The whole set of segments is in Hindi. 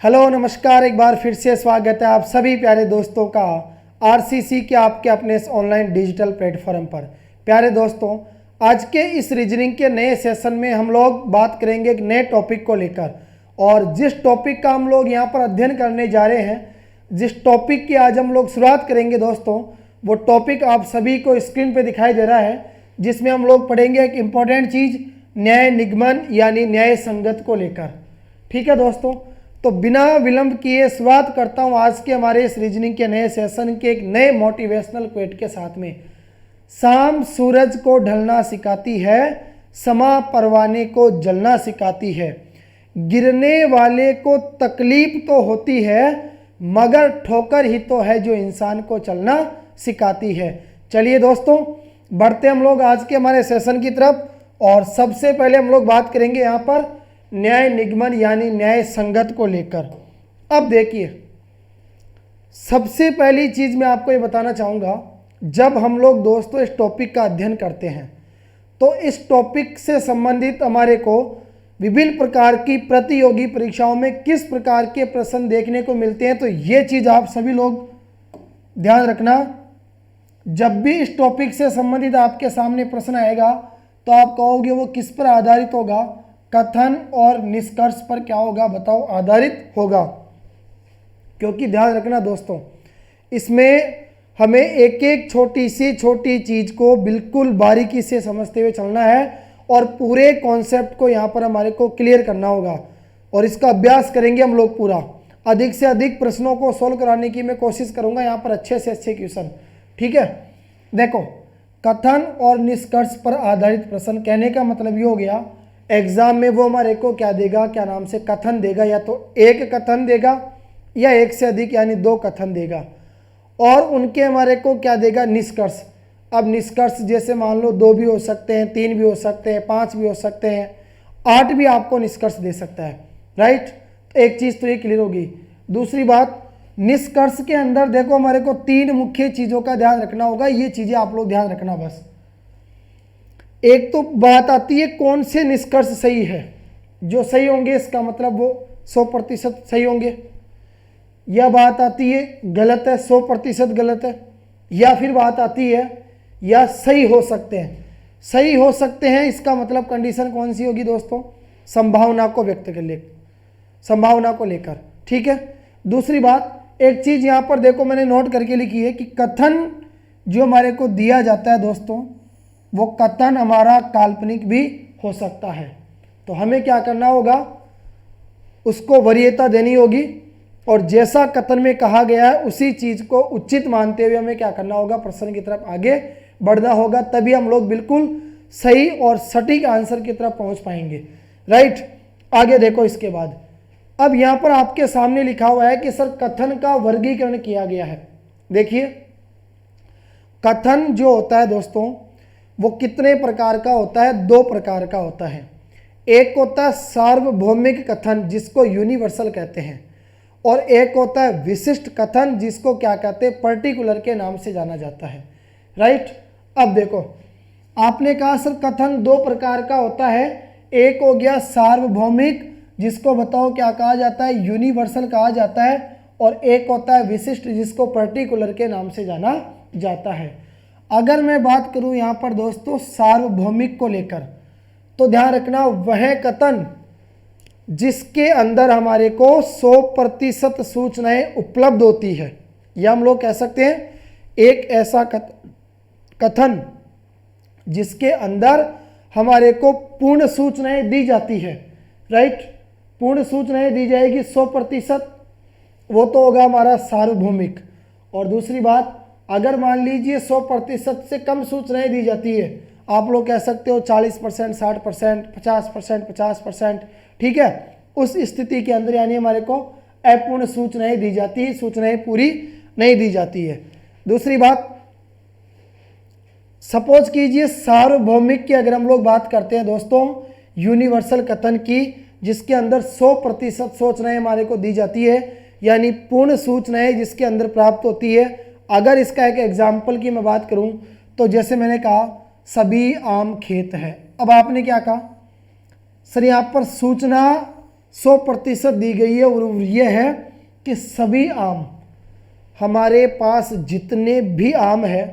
हेलो नमस्कार, एक बार फिर से स्वागत है आप सभी प्यारे दोस्तों का आरसीसी के आपके अपने इस ऑनलाइन डिजिटल प्लेटफॉर्म पर। प्यारे दोस्तों, आज के इस रीजनिंग के नए सेशन में हम लोग बात करेंगे एक नए टॉपिक को लेकर। और जिस टॉपिक का हम लोग यहाँ पर अध्ययन करने जा रहे हैं, जिस टॉपिक की आज हम लोग शुरुआत करेंगे दोस्तों, वो टॉपिक आप सभी को स्क्रीन पर दिखाई दे रहा है, जिसमें हम लोग पढ़ेंगे एक इम्पॉर्टेंट चीज़, न्याय निगमन यानी न्याय संगत को लेकर। ठीक है दोस्तों, तो बिना विलंब किए शुरुआत करता हूं आज के हमारे इस रीजनिंग के नए सेशन के एक नए मोटिवेशनल क्वेट के साथ में। शाम सूरज को ढलना सिखाती है, समा परवाने को जलना सिखाती है। गिरने वाले को तकलीफ तो होती है, मगर ठोकर ही तो है जो इंसान को चलना सिखाती है। चलिए दोस्तों, बढ़ते हम लोग आज के हमारे सेशन की तरफ। और सबसे पहले हम लोग बात करेंगे यहाँ पर न्याय निगमन यानी न्याय संगत को लेकर। अब देखिए, सबसे पहली चीज मैं आपको ये बताना चाहूँगा, जब हम लोग दोस्तों इस टॉपिक का अध्ययन करते हैं तो इस टॉपिक से संबंधित हमारे को विभिन्न प्रकार की प्रतियोगी परीक्षाओं में किस प्रकार के प्रश्न देखने को मिलते हैं। तो ये चीज़ आप सभी लोग ध्यान रखना, जब भी इस टॉपिक से संबंधित आपके सामने प्रश्न आएगा तो आप कहोगे वो किस पर आधारित होगा, कथन और निष्कर्ष पर क्या होगा, बताओ, आधारित होगा। क्योंकि ध्यान रखना दोस्तों, इसमें हमें एक एक छोटी सी छोटी चीज को बिल्कुल बारीकी से समझते हुए चलना है और पूरे कॉन्सेप्ट को यहाँ पर हमारे को क्लियर करना होगा। और इसका अभ्यास करेंगे हम लोग पूरा, अधिक से अधिक प्रश्नों को सोल्व कराने की मैं कोशिश करूँगा यहाँ पर, अच्छे से अच्छे क्वेश्चन। ठीक है, देखो, कथन और निष्कर्ष पर आधारित प्रश्न कहने का मतलब ये हो गया, एग्जाम में वो हमारे को क्या देगा, क्या नाम से कथन देगा, या तो एक कथन देगा या एक से अधिक यानी दो कथन देगा, और उनके हमारे को क्या देगा, निष्कर्ष। अब निष्कर्ष जैसे मान लो 2 भी हो सकते हैं, 3 भी हो सकते हैं, 5 भी हो सकते हैं, 8 भी आपको निष्कर्ष दे सकता है। राइट, एक चीज़ तो ये क्लियर होगी। दूसरी बात, निष्कर्ष के अंदर देखो हमारे को 3 मुख्य चीज़ों का ध्यान रखना होगा। ये चीज़ें आप लोग ध्यान रखना बस। एक तो बात आती है कौन से निष्कर्ष सही है, जो सही होंगे इसका मतलब वो 100% सही होंगे, या बात आती है गलत है, 100% गलत है, या फिर बात आती है या सही हो सकते हैं। सही हो सकते हैं इसका मतलब कंडीशन कौन सी होगी दोस्तों, संभावना को व्यक्त कर ले, संभावना को लेकर। ठीक है। दूसरी बात, एक चीज यहाँ पर देखो मैंने नोट करके लिखी है कि कथन जो हमारे को दिया जाता है दोस्तों, वो कथन हमारा काल्पनिक भी हो सकता है। तो हमें क्या करना होगा, उसको वरीयता देनी होगी, और जैसा कथन में कहा गया है उसी चीज को उचित मानते हुए हमें क्या करना होगा, प्रश्न की तरफ आगे बढ़ना होगा। तभी हम लोग बिल्कुल सही और सटीक आंसर की तरफ पहुंच पाएंगे। राइट, आगे देखो इसके बाद। अब यहां पर आपके सामने लिखा हुआ है कि सर कथन का वर्गीकरण किया गया है। देखिए, कथन जो होता है दोस्तों वो कितने प्रकार का होता है, 2 प्रकार का होता है। एक होता है सार्वभौमिक कथन जिसको यूनिवर्सल कहते हैं, और एक होता है विशिष्ट कथन जिसको क्या कहते हैं, पर्टिकुलर के नाम से जाना जाता है। राइट, अब देखो आपने कहा सर कथन 2 प्रकार का होता है। एक हो गया सार्वभौमिक जिसको बताओ क्या कहा जाता है, यूनिवर्सल कहा जाता है, और एक होता है विशिष्ट जिसको पर्टिकुलर के नाम से जाना जाता है। अगर मैं बात करूं यहां पर दोस्तों सार्वभौमिक को लेकर, तो ध्यान रखना वह कथन जिसके अंदर हमारे को 100% सूचनाएं उपलब्ध होती है, या हम लोग कह सकते हैं एक ऐसा कथन जिसके अंदर हमारे को पूर्ण सूचनाएं दी जाती है। राइट, पूर्ण सूचनाएं दी जाएगी 100%, वो तो होगा हमारा सार्वभौमिक। और दूसरी बात, अगर मान लीजिए 100% से कम सूचनाएं दी जाती है, आप लोग कह सकते हो 40%, 60%, 50%, 50%, ठीक है, उस स्थिति के अंदर यानी हमारे को अपूर्ण सूचनाएं दी जाती है, सूचनाएं पूरी नहीं दी जाती है। दूसरी बात, सपोज कीजिए सार्वभौमिक की अगर हम लोग बात करते हैं दोस्तों, यूनिवर्सल कथन की, जिसके अंदर 100% सूचनाएं हमारे को दी जाती है, यानी पूर्ण सूचनाएं जिसके अंदर प्राप्त होती है। अगर इसका एक एग्जाम्पल की मैं बात करूं तो जैसे मैंने कहा सभी आम खेत है। अब आपने क्या कहा, सर यहाँ पर सूचना 100% दी गई है और ये है कि सभी आम, हमारे पास जितने भी आम है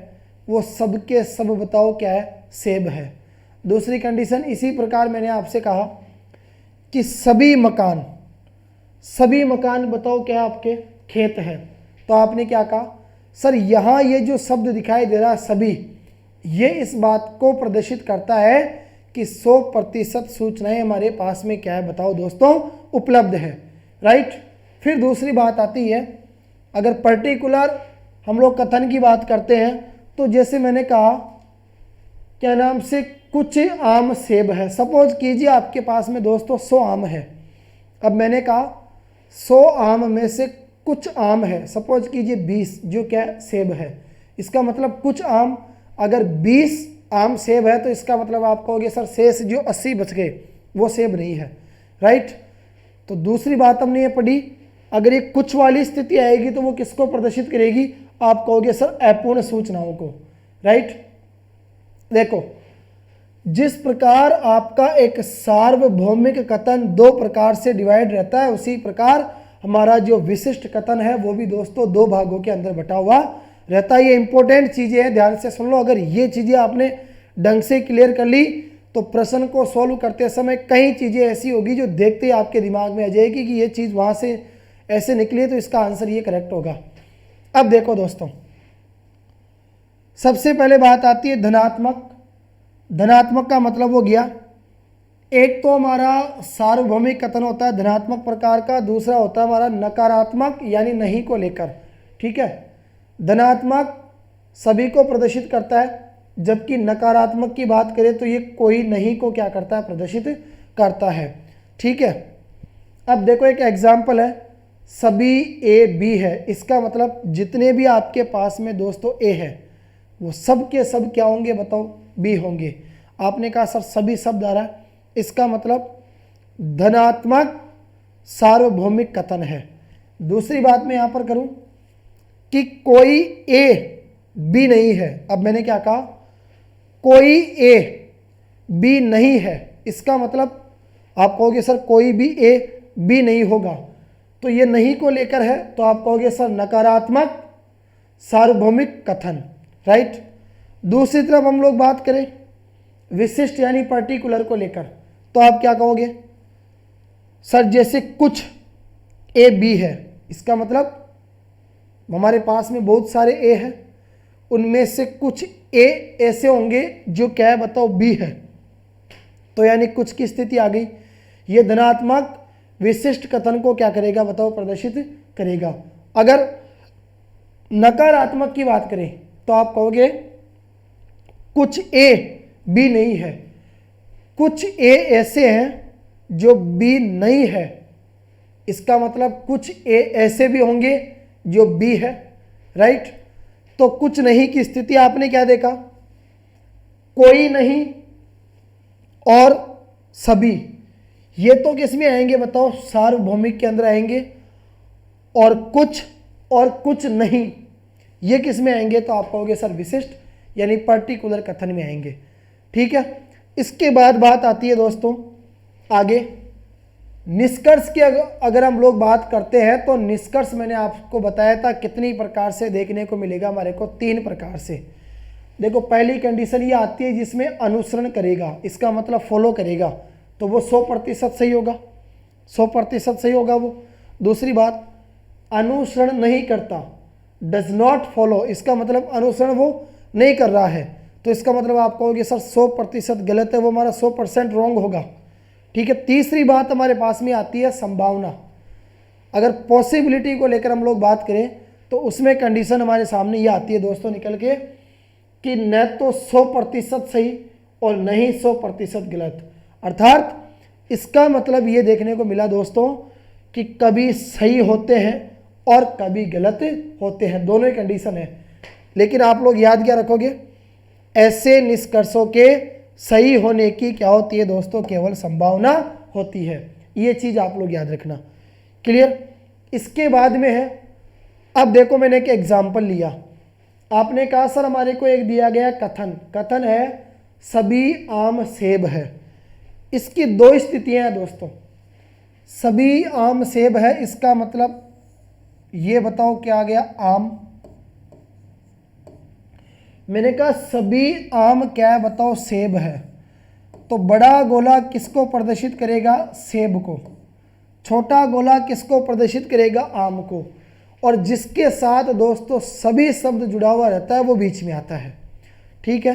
वो सब के सब बताओ क्या है, सेब है। दूसरी कंडीशन इसी प्रकार मैंने आपसे कहा कि सभी मकान बताओ क्या आपके खेत है। तो आपने क्या कहा, सर यहाँ ये जो शब्द दिखाई दे रहा है सभी, ये इस बात को प्रदर्शित करता है कि 100% सूचनाएं हमारे पास में क्या है बताओ दोस्तों, उपलब्ध है, राइट। फिर दूसरी बात आती है, अगर पर्टिकुलर हम लोग कथन की बात करते हैं तो जैसे मैंने कहा क्या नाम से, कुछ आम सेब है। सपोज कीजिए आपके पास में दोस्तों 100 आम है। अब मैंने कहा 100 आम में से कुछ आम है, सपोज कीजिए 20 जो क्या सेब है। इसका मतलब कुछ आम, अगर 20 आम सेब है तो इसका मतलब आप कहोगे सर शेष जो 80 बच गए वो सेब नहीं है, राइट। तो दूसरी बात हमने ये पढ़ी, अगर ये कुछ वाली स्थिति आएगी तो वो किसको प्रदर्शित करेगी, आप कहोगे सर अपूर्ण सूचनाओं को, राइट। देखो, जिस प्रकार आपका एक सार्वभौमिक कथन दो प्रकार से डिवाइड रहता है, उसी प्रकार हमारा जो विशिष्ट कथन है वो भी दोस्तों दो भागों के अंदर बटा हुआ रहता है। ये इंपॉर्टेंट चीज़ें हैं, ध्यान से सुन लो। अगर ये चीज़ें आपने ढंग से क्लियर कर ली तो प्रश्न को सॉल्व करते समय कई चीज़ें ऐसी होगी जो देखते ही आपके दिमाग में आ जाएगी कि ये चीज़ वहाँ से ऐसे निकली है तो इसका आंसर ये करेक्ट होगा। अब देखो दोस्तों, सबसे पहले बात आती है धनात्मक। धनात्मक का मतलब हो गया, एक तो हमारा सार्वभौमिक कथन होता है धनात्मक प्रकार का, दूसरा होता है हमारा नकारात्मक यानी नहीं को लेकर, ठीक है। धनात्मक सभी को प्रदर्शित करता है, जबकि नकारात्मक की बात करें तो ये कोई नहीं को क्या करता है, प्रदर्शित करता है, ठीक है। अब देखो एक एग्जाम्पल है, सभी ए बी है। इसका मतलब जितने भी आपके पास में दोस्तों ए है वो सब के सब क्या होंगे बताओ, बी होंगे। आपने कहा सर सभी शब्द आ रहा है, इसका मतलब धनात्मक सार्वभौमिक कथन है। दूसरी बात मैं यहां पर करूं कि कोई ए बी नहीं है। अब मैंने क्या कहा, कोई ए बी नहीं है, इसका मतलब आप कहोगे सर कोई भी ए बी नहीं होगा, तो ये नहीं को लेकर है, तो आप कहोगे सर नकारात्मक सार्वभौमिक कथन, राइट। दूसरी तरफ हम लोग बात करें विशिष्ट यानी पर्टिकुलर को लेकर, तो आप क्या कहोगे, सर जैसे कुछ ए बी है, इसका मतलब हमारे पास में बहुत सारे ए हैं, उनमें से कुछ ए ऐसे होंगे जो क्या है बताओ, बी है। तो यानी कुछ की स्थिति आ गई। ये धनात्मक विशिष्ट कथन को क्या करेगा बताओ, प्रदर्शित करेगा। अगर नकारात्मक की बात करें तो आप कहोगे कुछ ए बी नहीं है, कुछ ए ऐसे हैं जो बी नहीं है, इसका मतलब कुछ ए ऐसे भी होंगे जो बी है, राइट। तो कुछ नहीं की स्थिति आपने क्या देखा, कोई नहीं और सभी, ये तो किस में आएंगे बताओ, सार्वभौमिक के अंदर आएंगे। और कुछ नहीं ये किस में आएंगे, तो आप कहोगे सर विशिष्ट यानी पर्टिकुलर कथन में आएंगे, ठीक है। इसके बाद बात आती है दोस्तों आगे निष्कर्ष की। अगर हम लोग बात करते हैं तो निष्कर्ष मैंने आपको बताया था कितनी प्रकार से देखने को मिलेगा, हमारे को 3 प्रकार से। देखो पहली कंडीशन ये आती है जिसमें अनुसरण करेगा, इसका मतलब फॉलो करेगा, तो वो 100% सही होगा, 100% सही होगा वो। दूसरी बात, अनुसरण नहीं करता, डज नॉट फॉलो, इसका मतलब अनुसरण वो नहीं कर रहा है, तो इसका मतलब आप कहोगे सर 100% गलत है, वो हमारा 100% रॉन्ग होगा, ठीक है। तीसरी बात हमारे पास में आती है संभावना। अगर पॉसिबिलिटी को लेकर हम लोग बात करें तो उसमें कंडीशन हमारे सामने ये आती है दोस्तों निकल के कि न तो 100% सही और न ही 100% गलत। अर्थात इसका मतलब ये देखने को मिला दोस्तों कि कभी सही होते हैं और कभी गलत होते हैं, दोनों ही कंडीशन है। लेकिन आप लोग याद क्या रखोगे, ऐसे निष्कर्षों के सही होने की क्या होती है दोस्तों, केवल संभावना होती है। ये चीज़ आप लोग याद रखना, क्लियर। इसके बाद में है, अब देखो मैंने एक एग्जाम्पल लिया, आपने कहा सर हमारे को एक दिया गया कथन है सभी आम सेब है। इसकी 2 स्थितियां हैं दोस्तों, सभी आम सेब है, इसका मतलब ये बताओ क्या आ गया, आम। मैंने कहा सभी आम क्या है बताओ, सेब है। तो बड़ा गोला किसको प्रदर्शित करेगा, सेब को। छोटा गोला किसको प्रदर्शित करेगा, आम को। और जिसके साथ दोस्तों सभी शब्द जुड़ा हुआ रहता है वो बीच में आता है। ठीक है।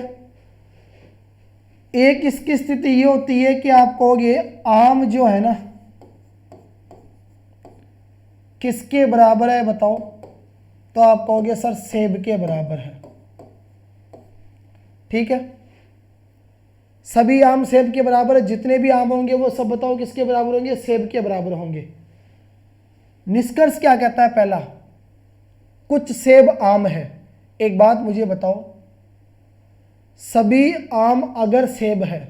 एक इसकी स्थिति ये होती है कि आप कहोगे आम जो है ना किसके बराबर है बताओ, तो आप कहोगे सर सेब के बराबर है। ठीक है। सभी आम सेब के बराबर है, जितने भी आम होंगे वो सब बताओ किसके बराबर होंगे, सेब के बराबर होंगे। निष्कर्ष क्या कहता है, पहला कुछ सेब आम है। एक बात मुझे बताओ, सभी आम अगर सेब है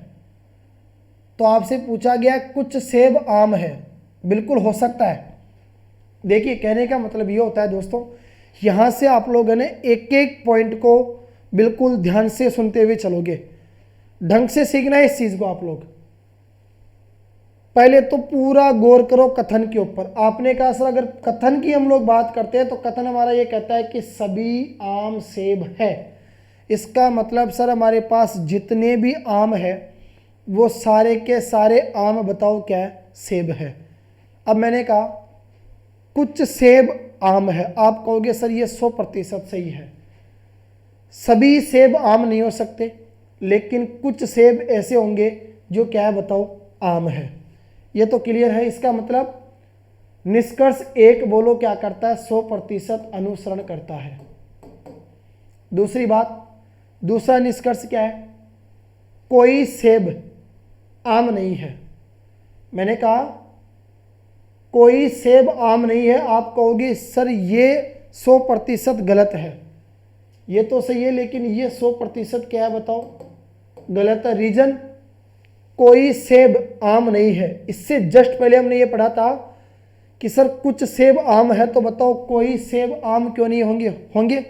तो आपसे पूछा गया कुछ सेब आम है, बिल्कुल हो सकता है। देखिए कहने का मतलब ये होता है दोस्तों, यहां से आप लोगों ने एक एक पॉइंट को बिल्कुल ध्यान से सुनते हुए चलोगे, ढंग से सीखना है इस चीज को आप लोग। पहले तो पूरा गौर करो कथन के ऊपर। आपने कहा सर अगर कथन की हम लोग बात करते हैं तो कथन हमारा ये कहता है कि सभी आम सेब है। इसका मतलब सर हमारे पास जितने भी आम है वो सारे के सारे आम बताओ क्या है, सेब है। अब मैंने कहा कुछ सेब आम है, आप कहोगे सर ये 100% सही है। सभी सेब आम नहीं हो सकते, लेकिन कुछ सेब ऐसे होंगे जो क्या है बताओ, आम है। ये तो क्लियर है। इसका मतलब निष्कर्ष एक बोलो क्या करता है, 100% अनुसरण करता है। दूसरी बात, दूसरा निष्कर्ष क्या है, कोई सेब आम नहीं है। मैंने कहा कोई सेब आम नहीं है, आप कहोगे सर ये 100% गलत है। ये तो सही है लेकिन ये 100% क्या है बताओ, गलत है। रीजन, कोई सेब आम नहीं है। इससे जस्ट पहले हमने ये पढ़ा था कि सर कुछ सेब आम है, तो बताओ कोई सेब आम क्यों नहीं होंगे, होंगे।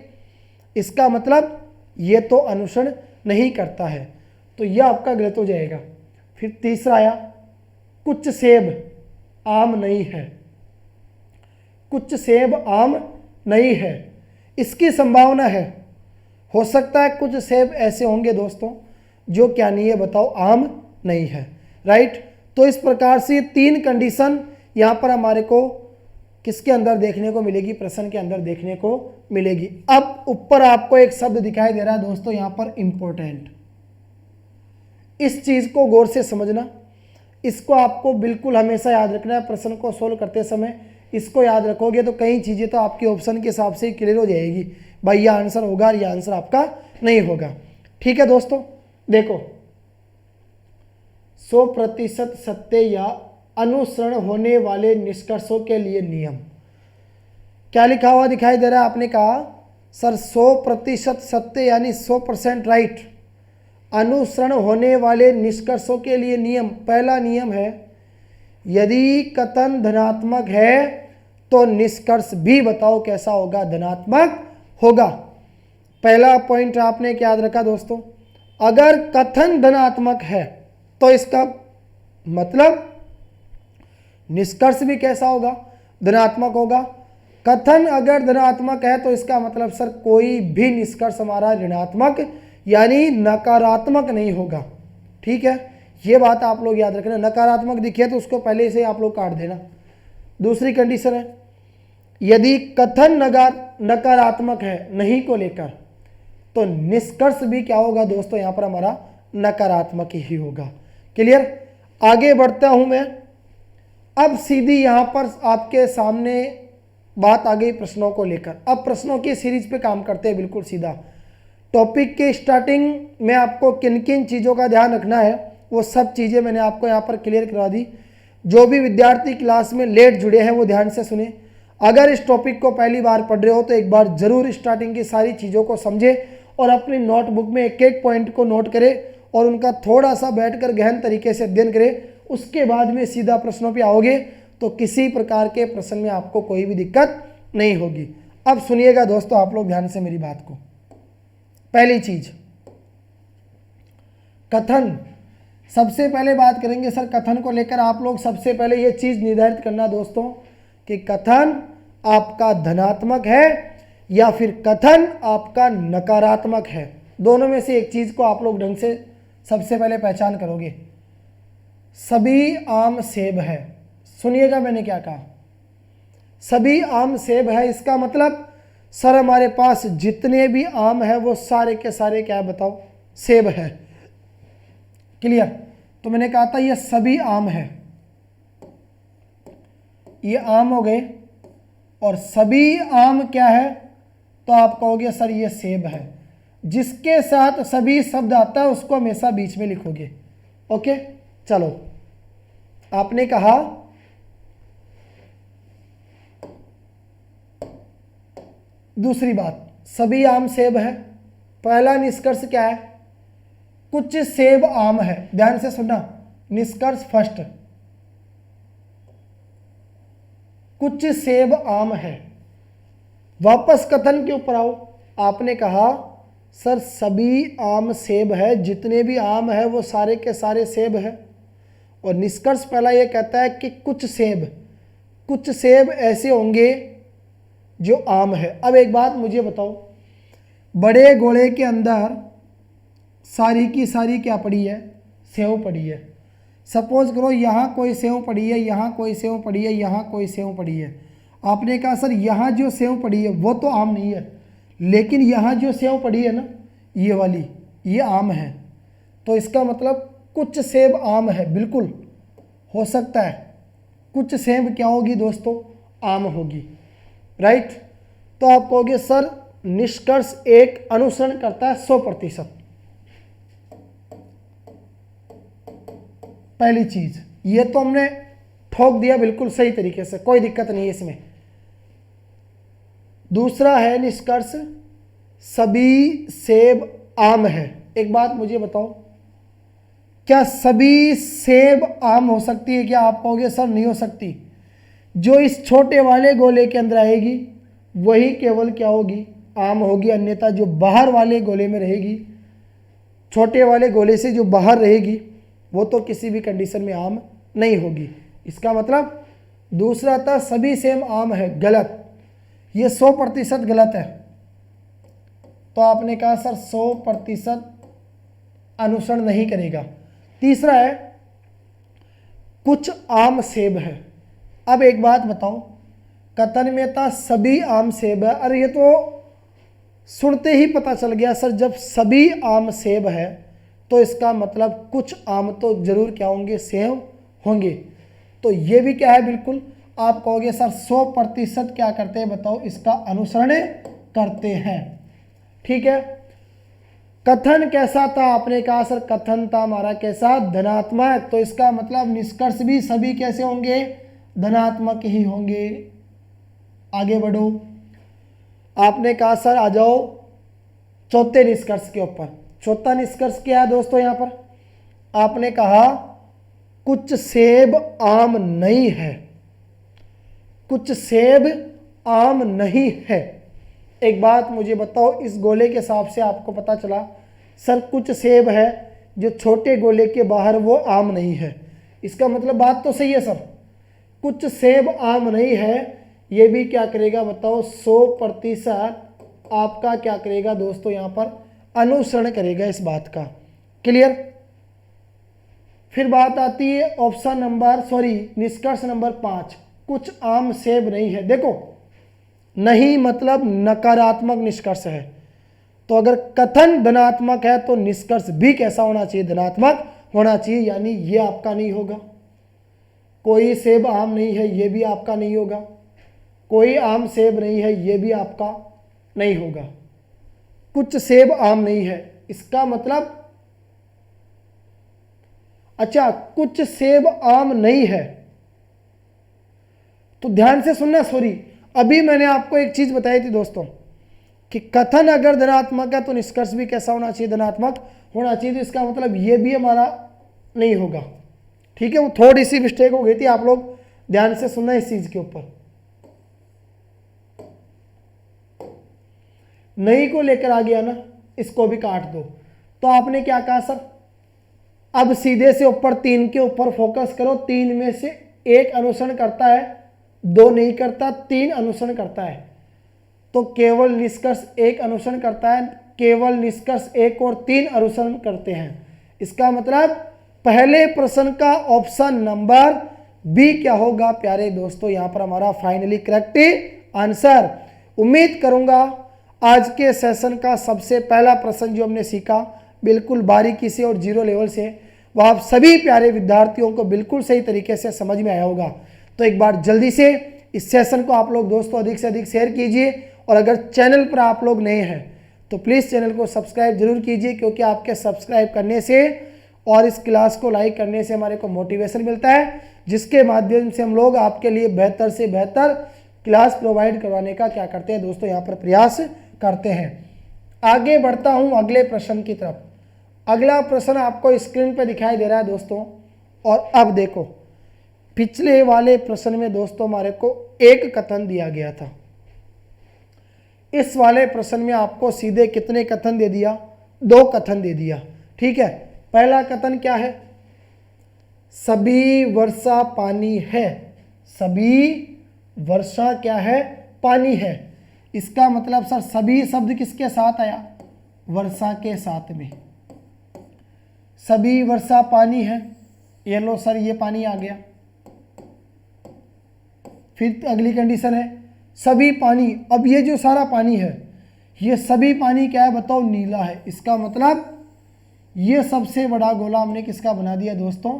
इसका मतलब ये तो अनुसरण नहीं करता है, तो यह आपका गलत हो जाएगा। फिर तीसरा आया, कुछ सेब आम नहीं है। कुछ सेब आम नहीं है, इसकी संभावना है, हो सकता है कुछ सेब ऐसे होंगे दोस्तों जो क्या नहीं है बताओ, आम नहीं है। राइट। तो इस प्रकार से 3 कंडीशन यहां पर हमारे को किसके अंदर देखने को मिलेगी, प्रश्न के अंदर देखने को मिलेगी। अब ऊपर आपको एक शब्द दिखाई दे रहा है दोस्तों यहां पर, इंपॉर्टेंट। इस चीज को गौर से समझना, इसको आपको बिल्कुल हमेशा याद रखना है। प्रश्न को सोल्व करते समय इसको याद रखोगे तो कई चीजें तो आपके ऑप्शन के हिसाब से क्लियर हो जाएगी, भाई यह आंसर होगा और यह आंसर आपका नहीं होगा। ठीक है दोस्तों, देखो 100% सत्य या अनुसरण होने वाले निष्कर्षों के लिए नियम, क्या लिखा हुआ दिखाई दे रहा है। आपने कहा सर 100% सत्य यानी 100% राइट, अनुसरण होने वाले निष्कर्षों के लिए नियम। पहला नियम है, यदि कथन धनात्मक है तो निष्कर्ष भी बताओ कैसा होगा, धनात्मक होगा। पहला पॉइंट आपने क्या याद रखा दोस्तों, अगर कथन धनात्मक है तो इसका मतलब निष्कर्ष भी कैसा होगा, धनात्मक होगा। कथन अगर धनात्मक है तो इसका मतलब सर कोई भी निष्कर्ष हमारा ऋणात्मक यानी नकारात्मक नहीं होगा। ठीक है, ये बात आप लोग याद रखना। नकारात्मक दिखे तो उसको पहले से आप लोग काट देना। दूसरी कंडीशन है, यदि कथन नकारात्मक है नहीं को लेकर तो निष्कर्ष भी क्या होगा दोस्तों, यहां पर हमारा नकारात्मक ही होगा। क्लियर। आगे बढ़ता हूं मैं। अब सीधी यहां पर आपके सामने बात आ गई प्रश्नों को लेकर। अब प्रश्नों की सीरीज पे काम करते हैं बिल्कुल सीधा। टॉपिक के स्टार्टिंग में आपको किन किन चीज़ों का ध्यान रखना है वो सब चीज़ें मैंने आपको यहाँ पर क्लियर करवा दी। जो भी विद्यार्थी क्लास में लेट जुड़े हैं वो ध्यान से सुने। अगर इस टॉपिक को पहली बार पढ़ रहे हो तो एक बार जरूर स्टार्टिंग की सारी चीज़ों को समझे और अपनी नोटबुक में एक एक पॉइंट को नोट करें और उनका थोड़ा सा बैठकर गहन तरीके से अध्ययन करें। उसके बाद में सीधा प्रश्नों पे आओगे तो किसी प्रकार के प्रश्न में आपको कोई भी दिक्कत नहीं होगी। अब सुनिएगा दोस्तों आप लोग ध्यान से मेरी बात को। पहली चीज, कथन सबसे पहले बात करेंगे सर कथन को लेकर। आप लोग सबसे पहले ये चीज़ निर्धारित करना दोस्तों कि कथन आपका धनात्मक है या फिर कथन आपका नकारात्मक है। दोनों में से एक चीज़ को आप लोग ढंग से सबसे पहले पहचान करोगे। सभी आम सेब है, सुनिएगा मैंने क्या कहा, सभी आम सेब है। इसका मतलब सर हमारे पास जितने भी आम है वो सारे के सारे क्या है बताओ, सेब है। क्लियर? तो मैंने कहा था ये सभी आम है, ये आम हो गए, और सभी आम क्या है, तो आप कहोगे सर ये सेब है। जिसके साथ सभी शब्द आता है उसको हमेशा बीच में लिखोगे। ओके, चलो आपने कहा दूसरी बात, सभी आम सेब है। पहला निष्कर्ष क्या है, कुछ सेब आम है। ध्यान से सुनना, निष्कर्ष फर्स्ट, कुछ सेब आम है। वापस कथन के ऊपर आओ। आपने कहा सर सभी आम सेब है, जितने भी आम है वो सारे के सारे सेब है। और निष्कर्ष पहला ये कहता है कि कुछ सेब ऐसे होंगे जो आम है। अब एक बात मुझे बताओ, बड़े गोले के अंदर सारी की सारी क्या पड़ी है, सेव पड़ी है। सपोज करो यहाँ कोई सेव पड़ी है, यहाँ कोई सेव पड़ी है, यहाँ कोई सेव पड़ी है। आपने कहा सर यहाँ जो सेव पड़ी है वो तो आम नहीं है, लेकिन यहाँ जो सेव पड़ी है ना ये वाली, ये आम है। तो इसका मतलब कुछ सेब आम है, बिल्कुल हो सकता है कुछ सेब क्या होगी दोस्तों, आम होगी। राइट? तो आप कहोगे सर निष्कर्ष एक अनुसरण करता है 100%। पहली चीज ये तो हमने ठोक दिया बिल्कुल सही तरीके से, कोई दिक्कत नहीं है इसमें। दूसरा है निष्कर्ष सभी सेब आम है। एक बात मुझे बताओ, क्या सभी सेब आम हो सकती है? क्या आप कहोगे सर नहीं हो सकती। जो इस छोटे वाले गोले के अंदर आएगी वही केवल क्या होगी, आम होगी। अन्यथा जो बाहर वाले गोले में रहेगी, छोटे वाले गोले से जो बाहर रहेगी वो तो किसी भी कंडीशन में आम नहीं होगी। इसका मतलब दूसरा था सभी सेब आम है, गलत, ये 100% गलत है। तो आपने कहा सर 100% अनुसरण नहीं करेगा। तीसरा है कुछ आम सेब है। अब एक बात बताओ, कथन में था सभी आम सेब है, अरे ये तो सुनते ही पता चल गया सर जब सभी आम सेब है तो इसका मतलब कुछ आम तो जरूर क्या होंगे, सेब होंगे। तो ये भी क्या है, बिल्कुल आप कहोगे सर 100% क्या करते हैं बताओ, इसका अनुसरण करते हैं। ठीक है? कथन कैसा था? आपने कहा सर कथन था हमारा कैसा, धनात्मक। तो इसका मतलब निष्कर्ष भी सभी कैसे होंगे, धनात्मक ही होंगे। आगे बढ़ो। आपने कहा सर आ जाओ चौथे निष्कर्ष के ऊपर। चौथा निष्कर्ष क्या है दोस्तों यहाँ पर? आपने कहा कुछ सेब आम नहीं है, कुछ सेब आम नहीं है। एक बात मुझे बताओ, इस गोले के हिसाब से आपको पता चला सर कुछ सेब है जो छोटे गोले के बाहर वो आम नहीं है। इसका मतलब बात तो सही है सर, कुछ सेब आम नहीं है। ये भी क्या करेगा बताओ, 100% आपका क्या करेगा दोस्तों, यहाँ पर अनुसरण करेगा इस बात का। क्लियर? फिर बात आती है ऑप्शन नंबर निष्कर्ष नंबर 5, कुछ आम सेब नहीं है। देखो नहीं मतलब नकारात्मक निष्कर्ष है। तो अगर कथन धनात्मक है तो निष्कर्ष भी कैसा होना चाहिए, धनात्मक होना चाहिए। यानी ये आपका नहीं होगा, कोई सेब आम नहीं है, ये भी आपका नहीं होगा, कोई आम सेब नहीं है, ये भी आपका नहीं होगा। कुछ सेब आम नहीं है, इसका मतलब अच्छा कुछ सेब आम नहीं है। तो ध्यान से सुनना, अभी मैंने आपको एक चीज बताई थी दोस्तों कि कथन अगर धनात्मक है तो निष्कर्ष भी कैसा होना चाहिए, धनात्मक होना चाहिए। तो इसका मतलब ये भी हमारा नहीं होगा। ठीक है? वो थोड़ी सी मिस्टेक हो गई थी, आप लोग ध्यान से सुनना इस चीज के ऊपर। नहीं को लेकर आ गया ना, इसको भी काट दो। तो आपने क्या कहा सर, अब सीधे से ऊपर 3 के ऊपर फोकस करो। 3 में से 1 अनुसरण करता है, 2 नहीं करता, 3 अनुसरण करता है। तो केवल निष्कर्ष 1 अनुसरण करता है, केवल निष्कर्ष 1 और 3 अनुसरण करते हैं। इसका मतलब पहले प्रश्न का ऑप्शन नंबर बी क्या होगा प्यारे दोस्तों, यहां पर हमारा फाइनली करेक्ट आंसर। उम्मीद करूंगा आज के सेशन का सबसे पहला प्रश्न जो हमने सीखा बिल्कुल बारीकी से और जीरो लेवल से, वह आप सभी प्यारे विद्यार्थियों को बिल्कुल सही तरीके से समझ में आया होगा। तो एक बार जल्दी से इस सेशन को आप लोग दोस्तों अधिक से अधिक शेयर कीजिए, और अगर चैनल पर आप लोग नए हैं तो प्लीज़ चैनल को सब्सक्राइब जरूर कीजिए, क्योंकि आपके सब्सक्राइब करने से और इस क्लास को लाइक करने से हमारे को मोटिवेशन मिलता है, जिसके माध्यम से हम लोग आपके लिए बेहतर से बेहतर क्लास प्रोवाइड करवाने का क्या करते हैं दोस्तों, यहाँ पर प्रयास करते हैं। आगे बढ़ता हूँ अगले प्रश्न की तरफ। अगला प्रश्न आपको स्क्रीन पर दिखाई दे रहा है दोस्तों। और अब देखो, पिछले वाले प्रश्न में दोस्तों हमारे को एक कथन दिया गया था। इस वाले प्रश्न में आपको सीधे कितने कथन दे दिया? 2 कथन दे दिया। ठीक है, पहला कथन क्या है? सभी वर्षा पानी है। सभी वर्षा क्या है? पानी है। इसका मतलब सर सभी शब्द किसके साथ आया? वर्षा के साथ में। सभी वर्षा पानी है, ये लो सर ये पानी आ गया। फिर अगली कंडीशन है सभी पानी। अब ये जो सारा पानी है, ये सभी पानी क्या है बताओ? नीला है। इसका मतलब ये सबसे बड़ा गोला हमने किसका बना दिया दोस्तों?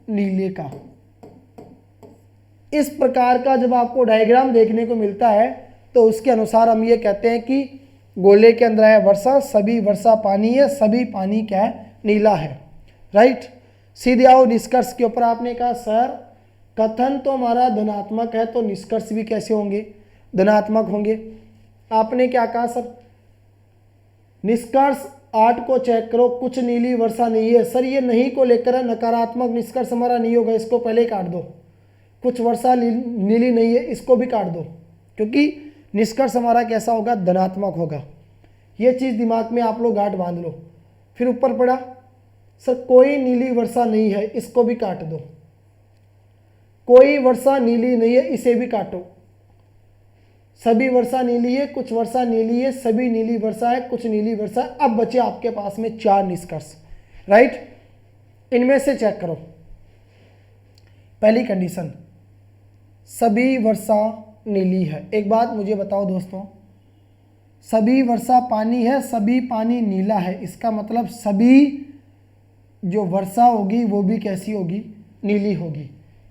नीले का। इस प्रकार का जब आपको डायग्राम देखने को मिलता है तो उसके अनुसार हम ये कहते हैं कि गोले के अंदर है वर्षा, सभी वर्षा पानी है, सभी पानी क्या है? नीला है। राइट। सीधे आओ निष्कर्ष के ऊपर। आपने कहा सर कथन तो हमारा धनात्मक है, तो निष्कर्ष भी कैसे होंगे? धनात्मक होंगे। आपने क्या कहा सर? निष्कर्ष 8 को चेक करो, कुछ नीली वर्षा नहीं है। सर ये नहीं को लेकर है, नकारात्मक निष्कर्ष हमारा नहीं होगा, इसको पहले ही काट दो। कुछ वर्षा नीली नहीं है, इसको भी काट दो, क्योंकि निष्कर्ष हमारा कैसा होगा? धनात्मक होगा। ये चीज़ दिमाग में आप लोग गांठ बांध लो। फिर ऊपर पड़ा सर कोई नीली वर्षा नहीं है, इसको भी काट दो। कोई वर्षा नीली नहीं है, इसे भी काटो। सभी वर्षा नीली है, कुछ वर्षा नीली है, सभी नीली वर्षा है, कुछ नीली वर्षा है। अब बचे आपके पास में 4 निष्कर्ष। राइट। इनमें से चेक करो। पहली कंडीशन, सभी वर्षा नीली है। एक बात मुझे बताओ दोस्तों, सभी वर्षा पानी है, सभी पानी नीला है। इसका मतलब सभी जो वर्षा होगी वो भी कैसी होगी? नीली होगी।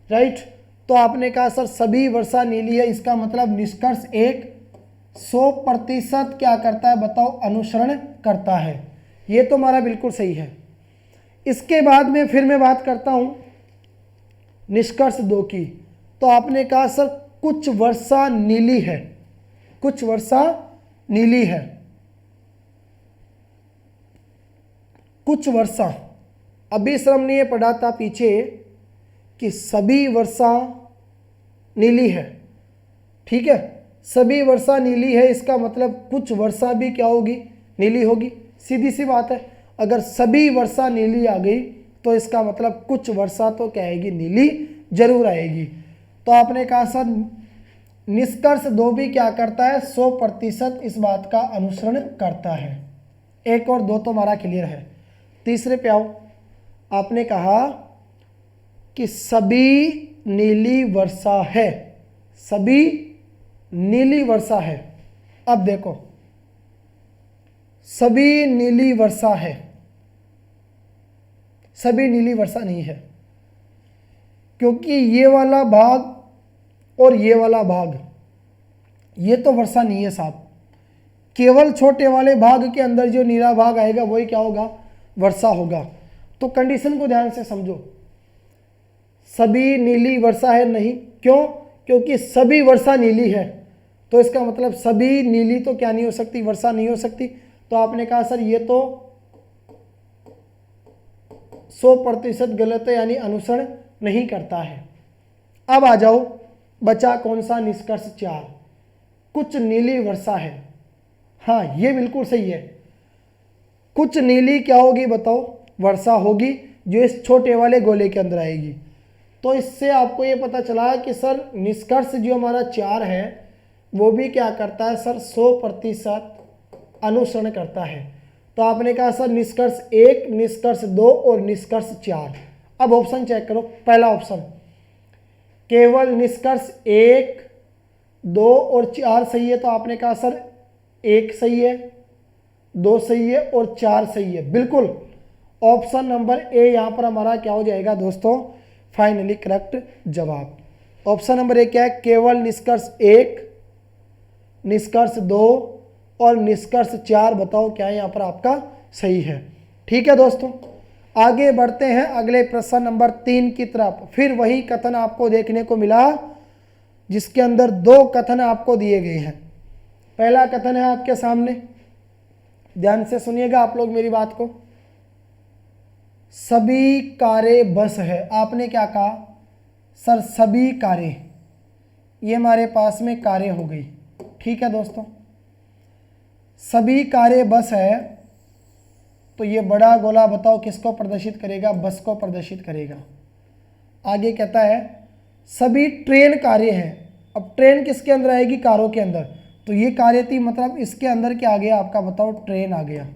राइट। तो आपने कहा सर सभी वर्षा नीली है, इसका मतलब निष्कर्ष 1 100% क्या करता है बताओ? अनुसरण करता है। ये तो हमारा बिल्कुल सही है। इसके बाद में फिर मैं बात करता हूं निष्कर्ष 2 की। तो आपने कहा सर कुछ वर्षा नीली है, कुछ वर्षा नीली है, कुछ वर्षा। अभी श्रम ने पढ़ा था पीछे कि सभी वर्षा नीली है। ठीक है, सभी वर्षा नीली है, इसका मतलब कुछ वर्षा भी क्या होगी? नीली होगी। सीधी सी बात है, अगर सभी वर्षा नीली आ गई तो इसका मतलब कुछ वर्षा तो क्या आएगी? नीली जरूर आएगी। तो आपने कहा सर निष्कर्ष 2 भी क्या करता है? 100% इस बात का अनुसरण करता है। 1 और 2 तो हमारा क्लियर है। तीसरे पे आओ। आपने कहा कि सभी नीली वर्षा है, सभी नीली वर्षा है। अब देखो सभी नीली वर्षा है, सभी नीली वर्षा नहीं है, क्योंकि ये वाला भाग और ये वाला भाग ये तो वर्षा नहीं है साहब। केवल छोटे वाले भाग के अंदर जो नीला भाग आएगा वही क्या होगा? वर्षा होगा। तो कंडीशन को ध्यान से समझो। सभी नीली वर्षा है नहीं, क्यों? क्योंकि सभी वर्षा नीली है, तो इसका मतलब सभी नीली तो क्या नहीं हो सकती? वर्षा नहीं हो सकती। तो आपने कहा सर ये तो 100% गलत है, यानी अनुसरण नहीं करता है। अब आ जाओ, बचा कौन सा? निष्कर्ष 4, कुछ नीली वर्षा है। हाँ ये बिल्कुल सही है। कुछ नीली क्या होगी बताओ? वर्षा होगी। जो इस छोटे वाले गोले के अंदर आएगी। तो इससे आपको ये पता चला कि सर निष्कर्ष जो हमारा 4 है वो भी क्या करता है सर 100% अनुसरण करता है। तो आपने कहा सर निष्कर्ष 1, निष्कर्ष 2 और निष्कर्ष 4। अब ऑप्शन चेक करो। पहला ऑप्शन केवल निष्कर्ष 1, 2 और 4 सही है। तो आपने कहा सर 1 सही है, 2 सही है और 4 सही है। बिल्कुल ऑप्शन नंबर ए यहाँ पर हमारा क्या हो जाएगा दोस्तों, फाइनली करेक्ट जवाब। ऑप्शन नंबर ए क्या है, केवल निष्कर्ष 1, निष्कर्ष 2 और निष्कर्ष 4 बताओ क्या है यहाँ पर आपका सही है। ठीक है दोस्तों, आगे बढ़ते हैं अगले प्रश्न नंबर 3 की तरफ। फिर वही कथन आपको देखने को मिला जिसके अंदर 2 कथन आपको दिए गए हैं। पहला कथन है आपके सामने, ध्यान से सुनिएगा आप लोग मेरी बात को। सभी कारें बस है। आपने क्या कहा सर सभी कारें, ये हमारे पास में कारें हो गई। ठीक है दोस्तों, सभी कारें बस है तो ये बड़ा गोला बताओ किसको प्रदर्शित करेगा, बस को प्रदर्शित करेगा। आगे कहता है सभी ट्रेन कारें हैं। अब ट्रेन किसके अंदर आएगी, कारों के अंदर। तो ये कारें थी, मतलब इसके अंदर क्या आ गया आपका बताओ, ट्रेन आ गया।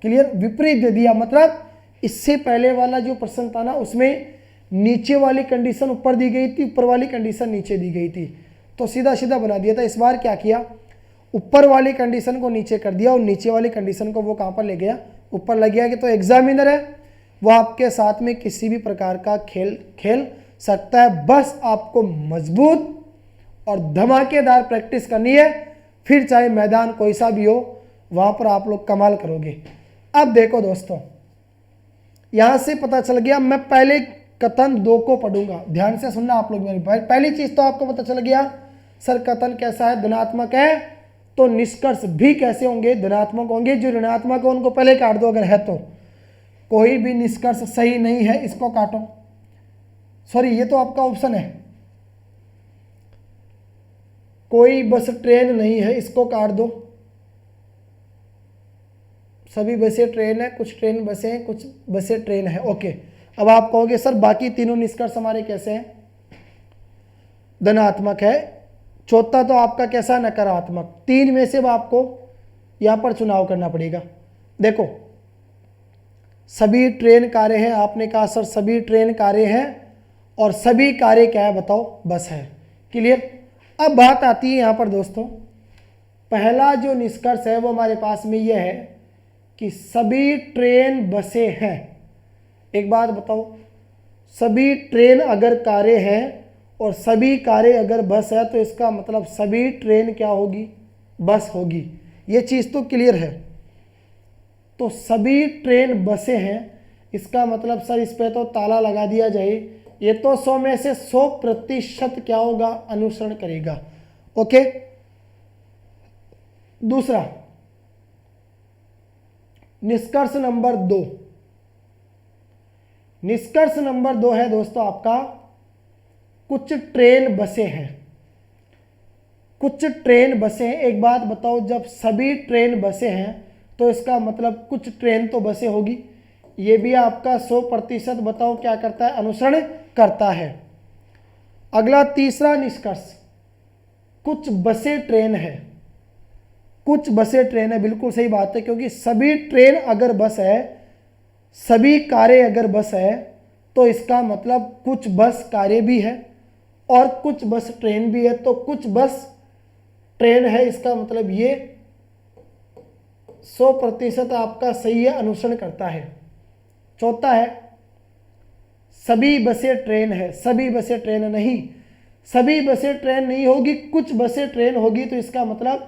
क्लियर, विपरीत दे दिया। मतलब इससे पहले वाला जो प्रश्न था ना उसमें नीचे वाली कंडीशन ऊपर दी गई थी, ऊपर वाली कंडीशन नीचे दी गई थी, तो सीधा सीधा बना दिया था। इस बार क्या किया, ऊपर वाली कंडीशन को नीचे कर दिया और नीचे वाली कंडीशन को वो कहाँ पर ले गया, ऊपर लग गया। कि तो एग्जामिनर है वो आपके साथ में किसी भी प्रकार का खेल खेल सकता है, बस आपको मजबूत और धमाकेदार प्रैक्टिस करनी है। फिर चाहे मैदान कोई सा भी हो वहाँ पर आप लोग कमाल करोगे। अब देखो दोस्तों, यहाँ से पता चल गया, मैं पहले कथन 2 को पढ़ूंगा, ध्यान से सुनना आप लोग मेरी। पहली चीज तो आपको पता चल गया सर कथन कैसा है, धनात्मक है, तो निष्कर्ष भी कैसे होंगे, धनात्मक होंगे। जो ऋणात्मक है उनको पहले काट दो अगर है तो। कोई भी निष्कर्ष सही नहीं है इसको काटो। सॉरी, ये तो आपका ऑप्शन है, कोई बस ट्रेन नहीं है इसको काट दो। सभी बसें ट्रेन है, कुछ ट्रेन बसें हैं, कुछ बसें ट्रेन है। ओके, अब आप कहोगे सर बाकी तीनों निष्कर्ष हमारे कैसे हैं, धनात्मक है। चौथा तो आपका कैसा है, नकारात्मक। 3 में से अब आपको यहां पर चुनाव करना पड़ेगा। देखो सभी ट्रेन कारें हैं, आपने कहा सर सभी ट्रेन कारें हैं और सभी कारें क्या है बताओ, बस है। क्लियर। अब बात आती है यहां पर दोस्तों, पहला जो निष्कर्ष है वो हमारे पास में यह है कि सभी ट्रेन बसें हैं। एक बात बताओ, सभी ट्रेन अगर कारें हैं और सभी कारें अगर बस है तो इसका मतलब सभी ट्रेन क्या होगी, बस होगी। ये चीज़ तो क्लियर है। तो सभी ट्रेन बसें हैं, इसका मतलब सर इस पे तो ताला लगा दिया जाए, ये तो 100 में से 100% क्या होगा, अनुसरण करेगा। ओके। दूसरा निष्कर्ष नंबर 2, निष्कर्ष नंबर 2 है दोस्तों आपका कुछ ट्रेन बसें हैं, कुछ ट्रेन बसें हैं। एक बात बताओ, जब सभी ट्रेन बसें हैं तो इसका मतलब कुछ ट्रेन तो बसें होगी। ये भी आपका 100% बताओ क्या करता है, अनुसरण करता है। अगला तीसरा निष्कर्ष, कुछ बसें ट्रेन है, कुछ बसें ट्रेन है। बिल्कुल सही बात है, क्योंकि सभी ट्रेन अगर बस है, सभी कारें अगर बस है तो इसका मतलब कुछ बस कारें भी है और कुछ बस ट्रेन भी है। तो कुछ बस ट्रेन है, इसका मतलब ये 100% आपका सही है, अनुसरण करता है। चौथा है सभी बसें ट्रेन है, सभी बसें ट्रेन नहीं, सभी बसें ट्रेन नहीं होगी, कुछ बसें ट्रेन होगी। तो इसका मतलब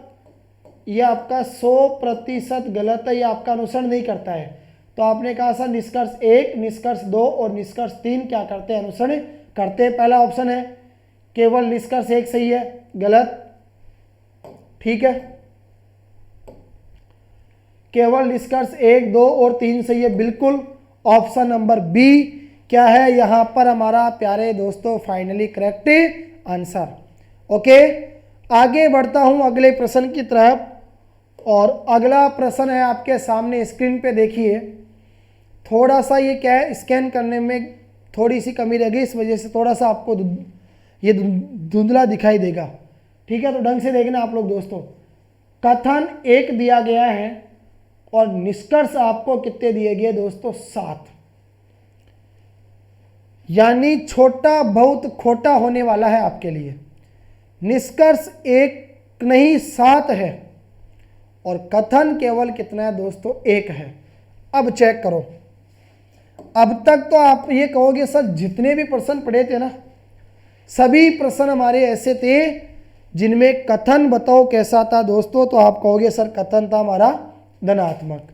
यह आपका 100% गलत है, यह आपका अनुसरण नहीं करता है। तो आपने कहा सर निष्कर्ष 1, निष्कर्ष 2 और निष्कर्ष 3 क्या करते हैं, अनुसरण करते हैं। पहला ऑप्शन है केवल निष्कर्ष 1 सही है, गलत। ठीक है, केवल निष्कर्ष 1, 2 और 3 सही है, बिल्कुल। ऑप्शन नंबर बी क्या है यहां पर हमारा प्यारे दोस्तों, फाइनली करेक्ट आंसर। ओके, आगे बढ़ता हूं अगले प्रश्न की तरफ। और अगला प्रश्न है आपके सामने स्क्रीन पे, देखिए थोड़ा सा ये क्या है, स्कैन करने में थोड़ी सी कमी रह गई, इस वजह से थोड़ा सा आपको ये धुंधला दिखाई देगा। ठीक है, तो ढंग से देखना आप लोग दोस्तों। कथन 1 दिया गया है और निष्कर्ष आपको कितने दिए गए दोस्तों, 7। यानी छोटा बहुत खोटा होने वाला है आपके लिए। निष्कर्ष 1 नहीं 7 है और कथन केवल कितना है दोस्तों, 1 है। अब चेक करो, अब तक तो आप ये कहोगे सर जितने भी प्रश्न पढ़े थे ना, सभी प्रश्न हमारे ऐसे थे जिनमें कथन बताओ कैसा था दोस्तों, तो आप कहोगे सर कथन था हमारा धनात्मक,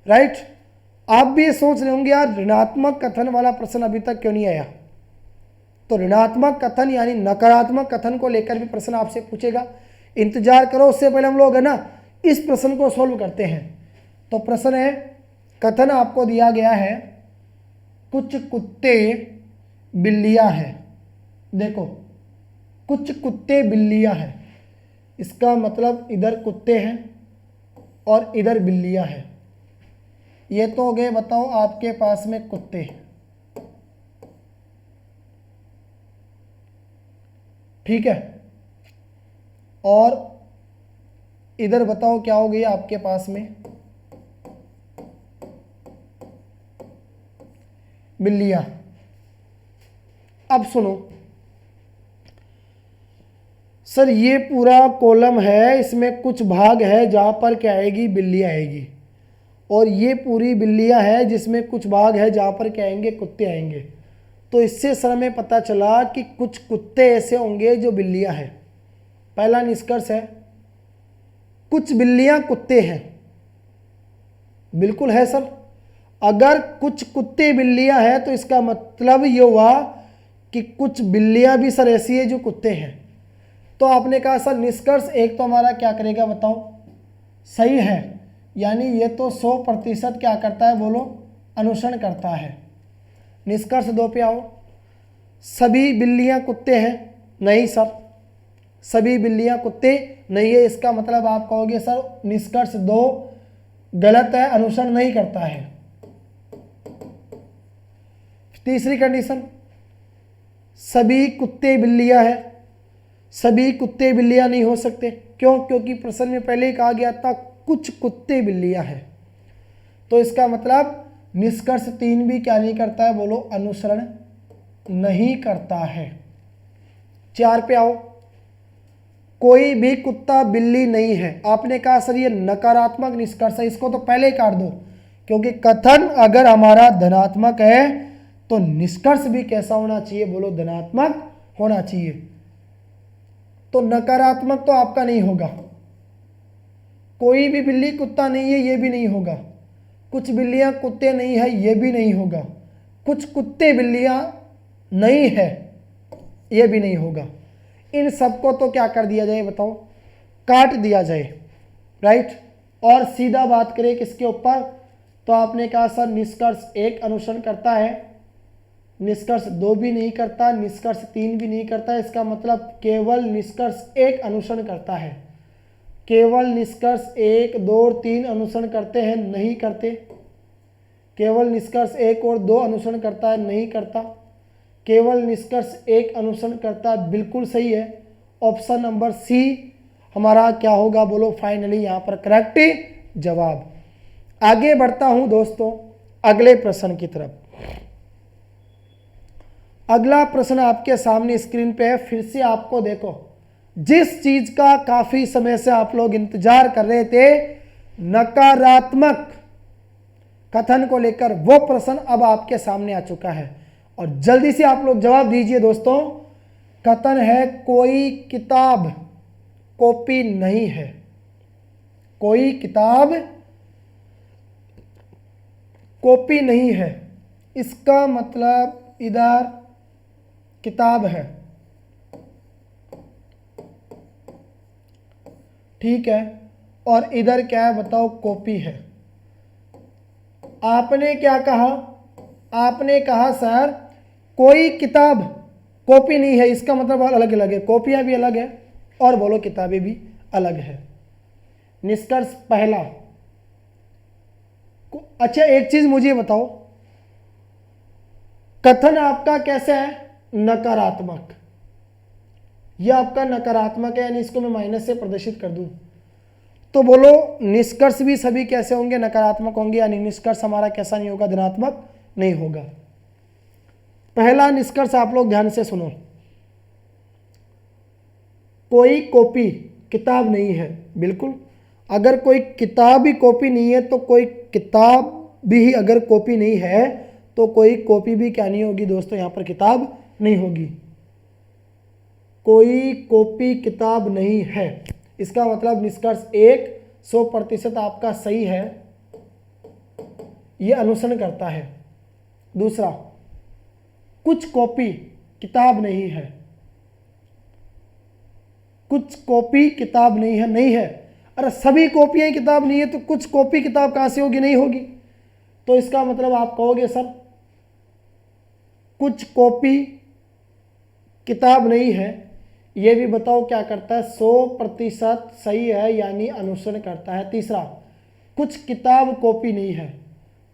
राइट। आप भी ये सोच रहे होंगे यार ऋणात्मक कथन वाला प्रश्न अभी तक क्यों नहीं आया। तो ऋणात्मक कथन यानी नकारात्मक कथन को लेकर भी प्रश्न आपसे पूछेगा, इंतजार करो। उससे पहले हम लोग है ना इस प्रश्न को सॉल्व करते हैं। तो प्रश्न है, कथन आपको दिया गया है, कुछ कुत्ते बिल्लियां हैं। देखो, कुछ कुत्ते बिल्लियां हैं, इसका मतलब इधर कुत्ते हैं और इधर बिल्लियां हैं। ये तो हो गए बताओ आपके पास में कुत्ते, ठीक है। और इधर बताओ क्या हो गई आपके पास में, बिल्लियां। अब सुनो सर, ये पूरा कॉलम है, इसमें कुछ भाग है जहां पर क्या आएगी, बिल्ली आएगी, और ये पूरी बिल्लियां है जिसमें कुछ भाग है जहां पर क्या आएंगे, कुत्ते आएंगे। तो इससे सर हमें पता चला कि कुछ कुत्ते ऐसे होंगे जो बिल्लियां हैं। पहला निष्कर्ष है, कुछ बिल्लियां कुत्ते हैं, बिल्कुल है सर। अगर कुछ कुत्ते बिल्लियां हैं तो इसका मतलब ये हुआ कि कुछ बिल्लियां भी सर ऐसी है जो कुत्ते हैं। तो आपने कहा सर निष्कर्ष 1 तो हमारा क्या करेगा बताओ, सही है। यानी ये तो 100% क्या करता है बोलो, अनुसरण करता है। निष्कर्ष 2 पे आओ, सभी बिल्लियां कुत्ते हैं, नहीं सर, सभी बिल्लियां कुत्ते नहीं है। इसका मतलब आप कहोगे सर निष्कर्ष 2 गलत है, अनुसरण नहीं करता है। तीसरी कंडीशन, सभी कुत्ते बिल्लियां हैं, सभी कुत्ते बिल्लियां नहीं हो सकते। क्यों? क्योंकि प्रश्न में पहले ही कहा गया था कुछ कुत्ते बिल्लियां हैं। तो इसका मतलब निष्कर्ष 3 भी क्या नहीं करता है बोलो, अनुसरण नहीं करता है। 4 पे आओ, कोई भी कुत्ता बिल्ली नहीं है। आपने कहा सर ये नकारात्मक निष्कर्ष है, इसको तो पहले ही काट दो, क्योंकि कथन अगर हमारा धनात्मक है तो निष्कर्ष भी कैसा होना चाहिए बोलो, धनात्मक होना चाहिए। तो नकारात्मक तो आपका नहीं होगा, कोई भी बिल्ली कुत्ता नहीं है ये भी नहीं होगा, कुछ बिल्लियां कुत्ते नहीं है ये भी नहीं होगा, कुछ कुत्ते बिल्लियां नहीं है ये भी नहीं होगा। इन सबको तो क्या कर दिया जाए बताओ, काट दिया जाए, राइट। और सीधा बात करें किसके ऊपर, तो आपने कहा सर निष्कर्ष 1 अनुसरण करता है, निष्कर्ष 2 भी नहीं करता, निष्कर्ष 3 भी नहीं करता। इसका मतलब केवल निष्कर्ष 1 अनुसरण करता है। केवल निष्कर्ष 1, 2 और 3 अनुसरण करते हैं, नहीं करते। केवल निष्कर्ष 1 और 2 अनुसरण करता है, नहीं करता। केवल निष्कर्ष 1 अनुसरण करता है, बिल्कुल सही है। ऑप्शन नंबर सी हमारा क्या होगा बोलो, फाइनली यहाँ पर करेक्ट जवाब। आगे बढ़ता हूं दोस्तों अगले प्रश्न की तरफ। अगला प्रश्न आपके सामने स्क्रीन पे है। फिर से आपको देखो, जिस चीज का काफी समय से आप लोग इंतजार कर रहे थे, नकारात्मक कथन को लेकर, वो प्रश्न अब आपके सामने आ चुका है और जल्दी से आप लोग जवाब दीजिए दोस्तों। कथन है कोई किताब कॉपी नहीं है, कोई किताब कॉपी नहीं है। इसका मतलब इधर किताब है, ठीक है, और इधर क्या है बताओ, कॉपी है। आपने क्या कहा, आपने कहा सर कोई किताब कॉपी नहीं है, इसका मतलब अलग अलग है, कॉपियां भी अलग है और बोलो किताबें भी अलग है। निष्कर्ष पहला। अच्छा एक चीज मुझे बताओ, कथन आपका कैसे है, नकारात्मक। यह आपका नकारात्मक है, यानी इसको मैं माइनस से प्रदर्शित कर दूं तो बोलो निष्कर्ष भी सभी कैसे होंगे, नकारात्मक होंगे, यानी निष्कर्ष हमारा कैसा नहीं होगा, धनात्मक नहीं होगा। पहला निष्कर्ष आप लोग ध्यान से सुनो, कोई कॉपी किताब नहीं है। बिल्कुल, अगर कोई किताब ही कॉपी नहीं है तो कोई किताब भी अगर कॉपी नहीं है तो कोई कॉपी भी क्या नहीं होगी दोस्तों, यहाँ पर किताब नहीं होगी। कोई कॉपी किताब नहीं है, इसका मतलब निष्कर्ष 100% आपका सही है, यह अनुसरण करता है। दूसरा, कुछ कॉपी किताब नहीं है, कुछ कॉपी किताब नहीं है, नहीं है। अरे सभी कॉपियां किताब नहीं है तो कुछ कॉपी किताब कहां से होगी, नहीं होगी। तो इसका मतलब आप कहोगे सर कुछ कॉपी किताब नहीं है, ये भी बताओ क्या करता है, 100% सही है, यानी अनुसरण करता है। तीसरा, कुछ किताब कॉपी नहीं है,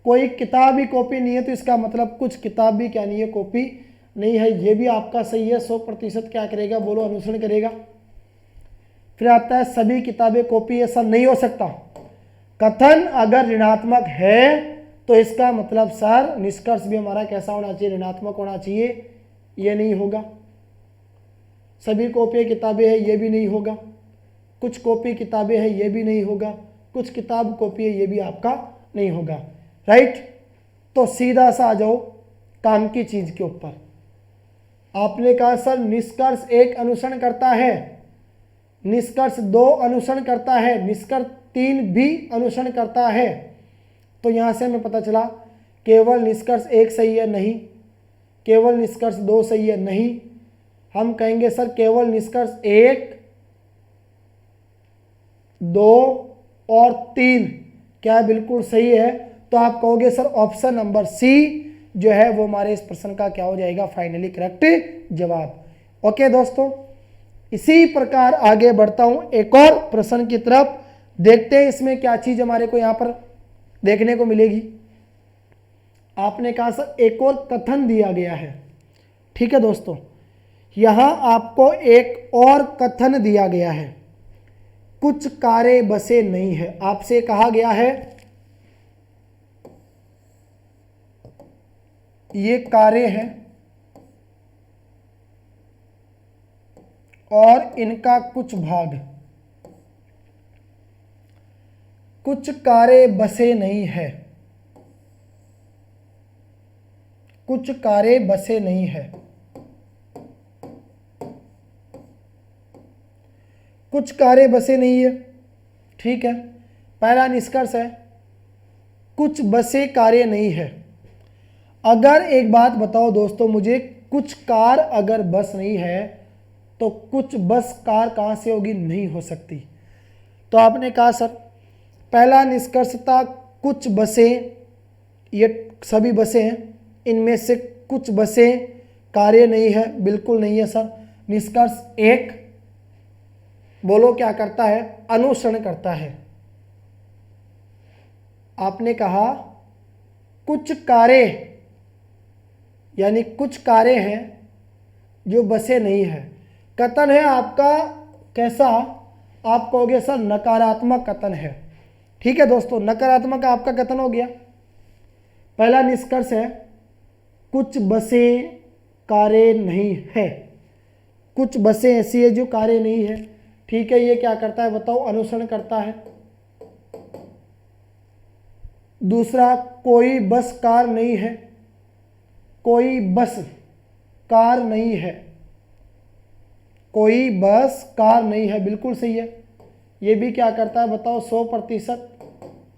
कोई किताब ही कॉपी नहीं है तो इसका मतलब कुछ किताब भी क्या नहीं है, कॉपी नहीं है, ये भी आपका सही है। 100% क्या करेगा, बोलो अनुसरण करेगा। फिर आता है सभी किताबें कॉपी, ऐसा नहीं हो सकता। कथन अगर ऋणात्मक है तो इसका मतलब सर निष्कर्ष भी हमारा कैसा होना चाहिए, ऋणात्मक होना चाहिए, ये नहीं होगा। सभी कॉपी किताबें हैं, ये भी नहीं होगा। कुछ कॉपी किताबें हैं, ये भी नहीं होगा। कुछ किताब कॉपी है, ये भी आपका नहीं होगा। राइट, तो सीधा सा आ जाओ काम की चीज के ऊपर। आपने कहा सर निष्कर्ष 1 अनुसरण करता है, निष्कर्ष 2 अनुसरण करता है, निष्कर्ष 3 भी अनुसरण करता है। तो यहां से हमें पता चला केवल निष्कर्ष 1 सही है, नहीं। केवल निष्कर्ष 2 सही है, नहीं। हम कहेंगे सर केवल निष्कर्ष 1, 2 और 3 क्या बिल्कुल सही है। तो आप कहोगे सर ऑप्शन नंबर सी जो है वो हमारे इस प्रश्न का क्या हो जाएगा, फाइनली करेक्ट जवाब। ओके दोस्तों, इसी प्रकार आगे बढ़ता हूं एक और प्रश्न की तरफ। देखते हैं इसमें क्या चीज हमारे को यहां पर देखने को मिलेगी। आपने कहा सर एक और कथन दिया गया है, ठीक है दोस्तों, यहां आपको एक और कथन दिया गया है, कुछ कारें बसें नहीं है। आपसे कहा गया है ये कारें हैं और इनका कुछ भाग, कुछ कारें बसें नहीं है, कुछ कारें बसें नहीं है, कुछ कारें बसें नहीं है। ठीक है, पहला निष्कर्ष है कुछ बसें कारें नहीं है। अगर एक बात बताओ दोस्तों मुझे, कुछ कार अगर बस नहीं है तो कुछ बस कार कहां से होगी, नहीं हो सकती। तो आपने कहा सर पहला निष्कर्ष था कुछ बसें, ये सभी बसें हैं, इनमें से कुछ बसें कारें नहीं है, बिल्कुल नहीं है सर। निष्कर्ष 1 बोलो क्या करता है, अनुसरण करता है। आपने कहा कुछ कारें, यानी कुछ कारें हैं जो बसें नहीं है। कथन है आपका कैसा, आप कहोगे सर नकारात्मक कथन है। ठीक है दोस्तों, नकारात्मक आपका कथन हो गया। पहला निष्कर्ष है कुछ बसें कारें नहीं है, कुछ बसें ऐसी है जो कारें नहीं है। ठीक है, ये क्या करता है बताओ, अनुसरण करता है। दूसरा, कोई बस कार नहीं है, कोई बस कार नहीं है, कोई बस कार नहीं है, बिल्कुल सही है। ये भी क्या करता है बताओ, 100%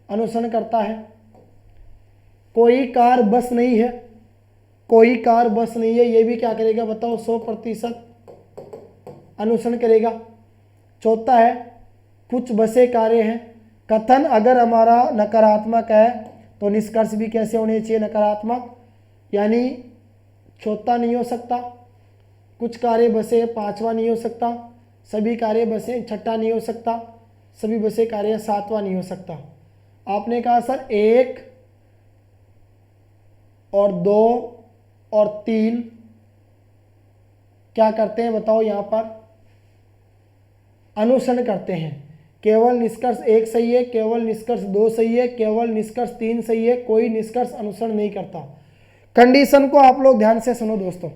अनुसरण करता है। कोई कार बस नहीं है, कोई कार बस नहीं है, ये भी क्या करेगा बताओ, 100% अनुसरण करेगा। चौथा है कुछ बसें कारें हैं। कथन अगर हमारा नकारात्मक है तो निष्कर्ष भी कैसे होने चाहिए, नकारात्मक, यानी चौथा नहीं हो सकता, कुछ कारें बसें पांचवा नहीं हो सकता, सभी कारें बसें छठा नहीं हो सकता, सभी बसें कारें सातवां नहीं हो सकता। आपने कहा सर 1 और 2 और 3 क्या करते हैं बताओ, यहाँ पर अनुसरण करते हैं। केवल निष्कर्ष 1 सही है, केवल निष्कर्ष 2 सही है, केवल निष्कर्ष 3 सही है, कोई निष्कर्ष अनुसरण नहीं करता। कंडीशन को आप लोग ध्यान से सुनो दोस्तों,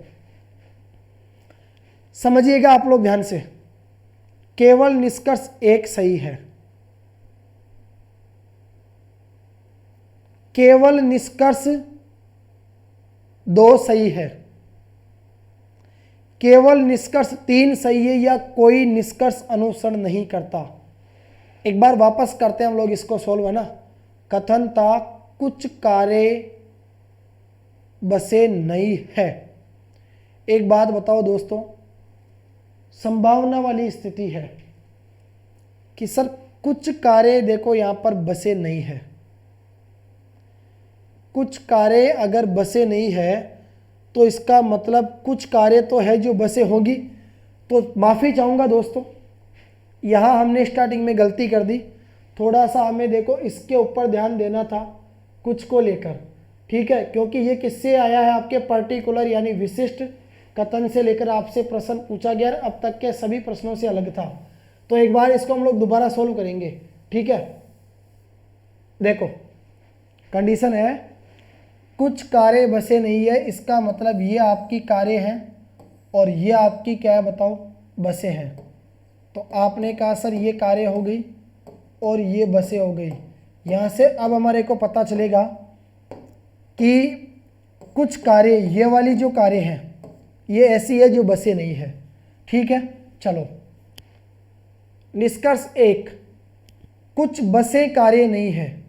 समझिएगा आप लोग ध्यान से। केवल निष्कर्ष 1 सही है, केवल निष्कर्ष 2 सही है, केवल निष्कर्ष 3 सही है या कोई निष्कर्ष अनुसरण नहीं करता। एक बार वापस करते हैं हम लोग इसको सोल्व, है ना। कथन था कुछ कार्य बसे नहीं है। एक बात बताओ दोस्तों, संभावना वाली स्थिति है कि सर कुछ कार्य देखो यहां पर बसे नहीं है। कुछ कार्य अगर बसे नहीं है तो इसका मतलब कुछ कार्य तो है जो बसे होगी। तो माफ़ी चाहूँगा दोस्तों, यहाँ हमने स्टार्टिंग में गलती कर दी। थोड़ा सा हमें देखो इसके ऊपर ध्यान देना था कुछ को लेकर, ठीक है, क्योंकि ये किससे आया है, आपके पर्टिकुलर यानी विशिष्ट कथन से लेकर आपसे प्रश्न पूछा गया, अब तक के सभी प्रश्नों से अलग था। तो एक बार इसको हम लोग दोबारा सोल्व करेंगे, ठीक है। देखो कंडीशन है कुछ कार्य बसे नहीं है, इसका मतलब ये आपकी कार्य हैं और ये आपकी क्या है बताओ, बसे हैं। तो आपने कहा सर ये कार्य हो गई और ये बसे हो गई। यहाँ से अब हमारे को पता चलेगा कि कुछ कार्य, ये वाली जो कार्य हैं ये ऐसी है जो बसे नहीं है, ठीक है। चलो निष्कर्ष 1, कुछ बसे कार्य नहीं है।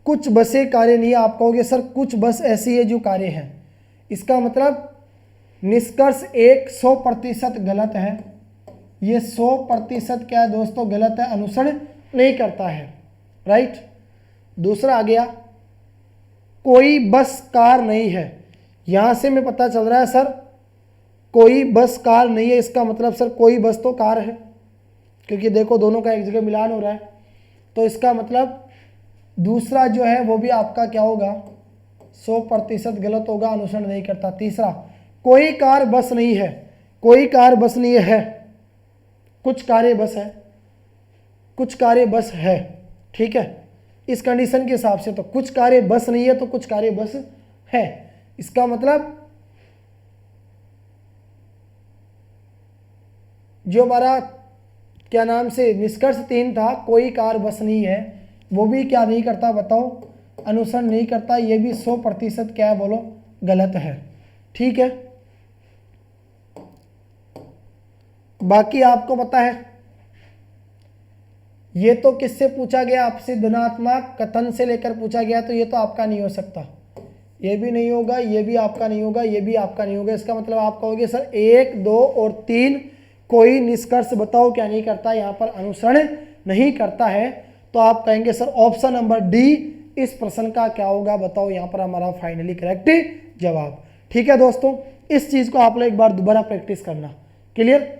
कुछ बसे कार्य नहीं है, आप कहोगे सर कुछ बस ऐसी है जो कार्य है। इसका मतलब निष्कर्ष 1 100% गलत है। ये 100% क्या है दोस्तों, गलत है, अनुसरण नहीं करता है, राइट। दूसरा आ गया कोई बस कार नहीं है। यहाँ से हमें पता चल रहा है सर कोई बस कार नहीं है, इसका मतलब सर कोई बस तो कार है, क्योंकि देखो दोनों का एक जगह मिलान हो रहा है। तो इसका मतलब दूसरा जो है वो भी आपका क्या होगा, 100% गलत होगा, अनुसरण नहीं करता। तीसरा कोई कार बस नहीं है। कोई कार बस नहीं है, कुछ कार्य बस है, कुछ कार्य बस है, ठीक है। इस कंडीशन के हिसाब से तो कुछ कार्य बस नहीं है तो कुछ कार्य बस है। इसका मतलब जो हमारा क्या नाम से निष्कर्ष 3 था, कोई कार बस नहीं है, वो भी क्या नहीं करता बताओ, अनुसरण नहीं करता। ये भी 100% क्या है बोलो, गलत है, ठीक है। बाकी आपको पता है ये तो किससे पूछा गया, आपसे धनात्मक कथन से लेकर पूछा गया, तो ये तो आपका नहीं हो सकता, ये भी नहीं होगा, ये भी आपका नहीं होगा, ये भी आपका नहीं होगा। इसका मतलब आप कहोगे सर 1 2 और 3 कोई निष्कर्ष बताओ क्या नहीं करता, यहाँ पर अनुसरण नहीं करता है। तो आप कहेंगे सर ऑप्शन नंबर डी इस प्रश्न का क्या होगा बताओ, यहाँ पर हमारा फाइनली करेक्ट जवाब, ठीक है दोस्तों। इस चीज को आप लोग एक बार दोबारा प्रैक्टिस करना, क्लियर।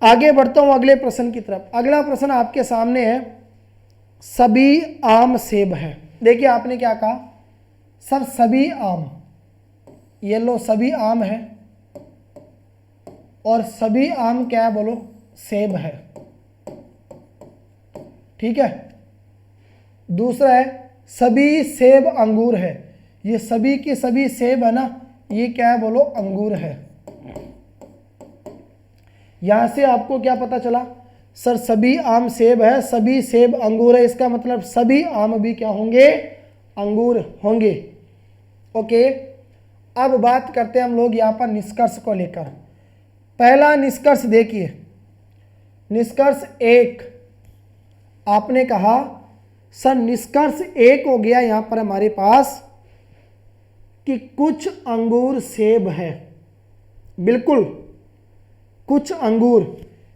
आगे बढ़ता हूं अगले प्रश्न की तरफ। अगला प्रश्न आपके सामने है, सभी आम सेब है। देखिए आपने क्या कहा सर, सभी आम, ये लो सभी आम है और सभी आम क्या है बोलो, सेब है, ठीक है। दूसरा है सभी सेब अंगूर है। ये सभी के सभी सेब है ना, ये क्या है बोलो, अंगूर है। यहां से आपको क्या पता चला सर, सभी आम सेब है, सभी सेब अंगूर है, इसका मतलब सभी आम भी क्या होंगे, अंगूर होंगे, ओके। अब बात करते हैं हम लोग यहां पर निष्कर्ष को लेकर। पहला निष्कर्ष देखिए, निष्कर्ष 1 आपने कहा सर निष्कर्ष 1 हो गया यहां पर हमारे पास कि कुछ अंगूर सेब है, बिल्कुल कुछ अंगूर,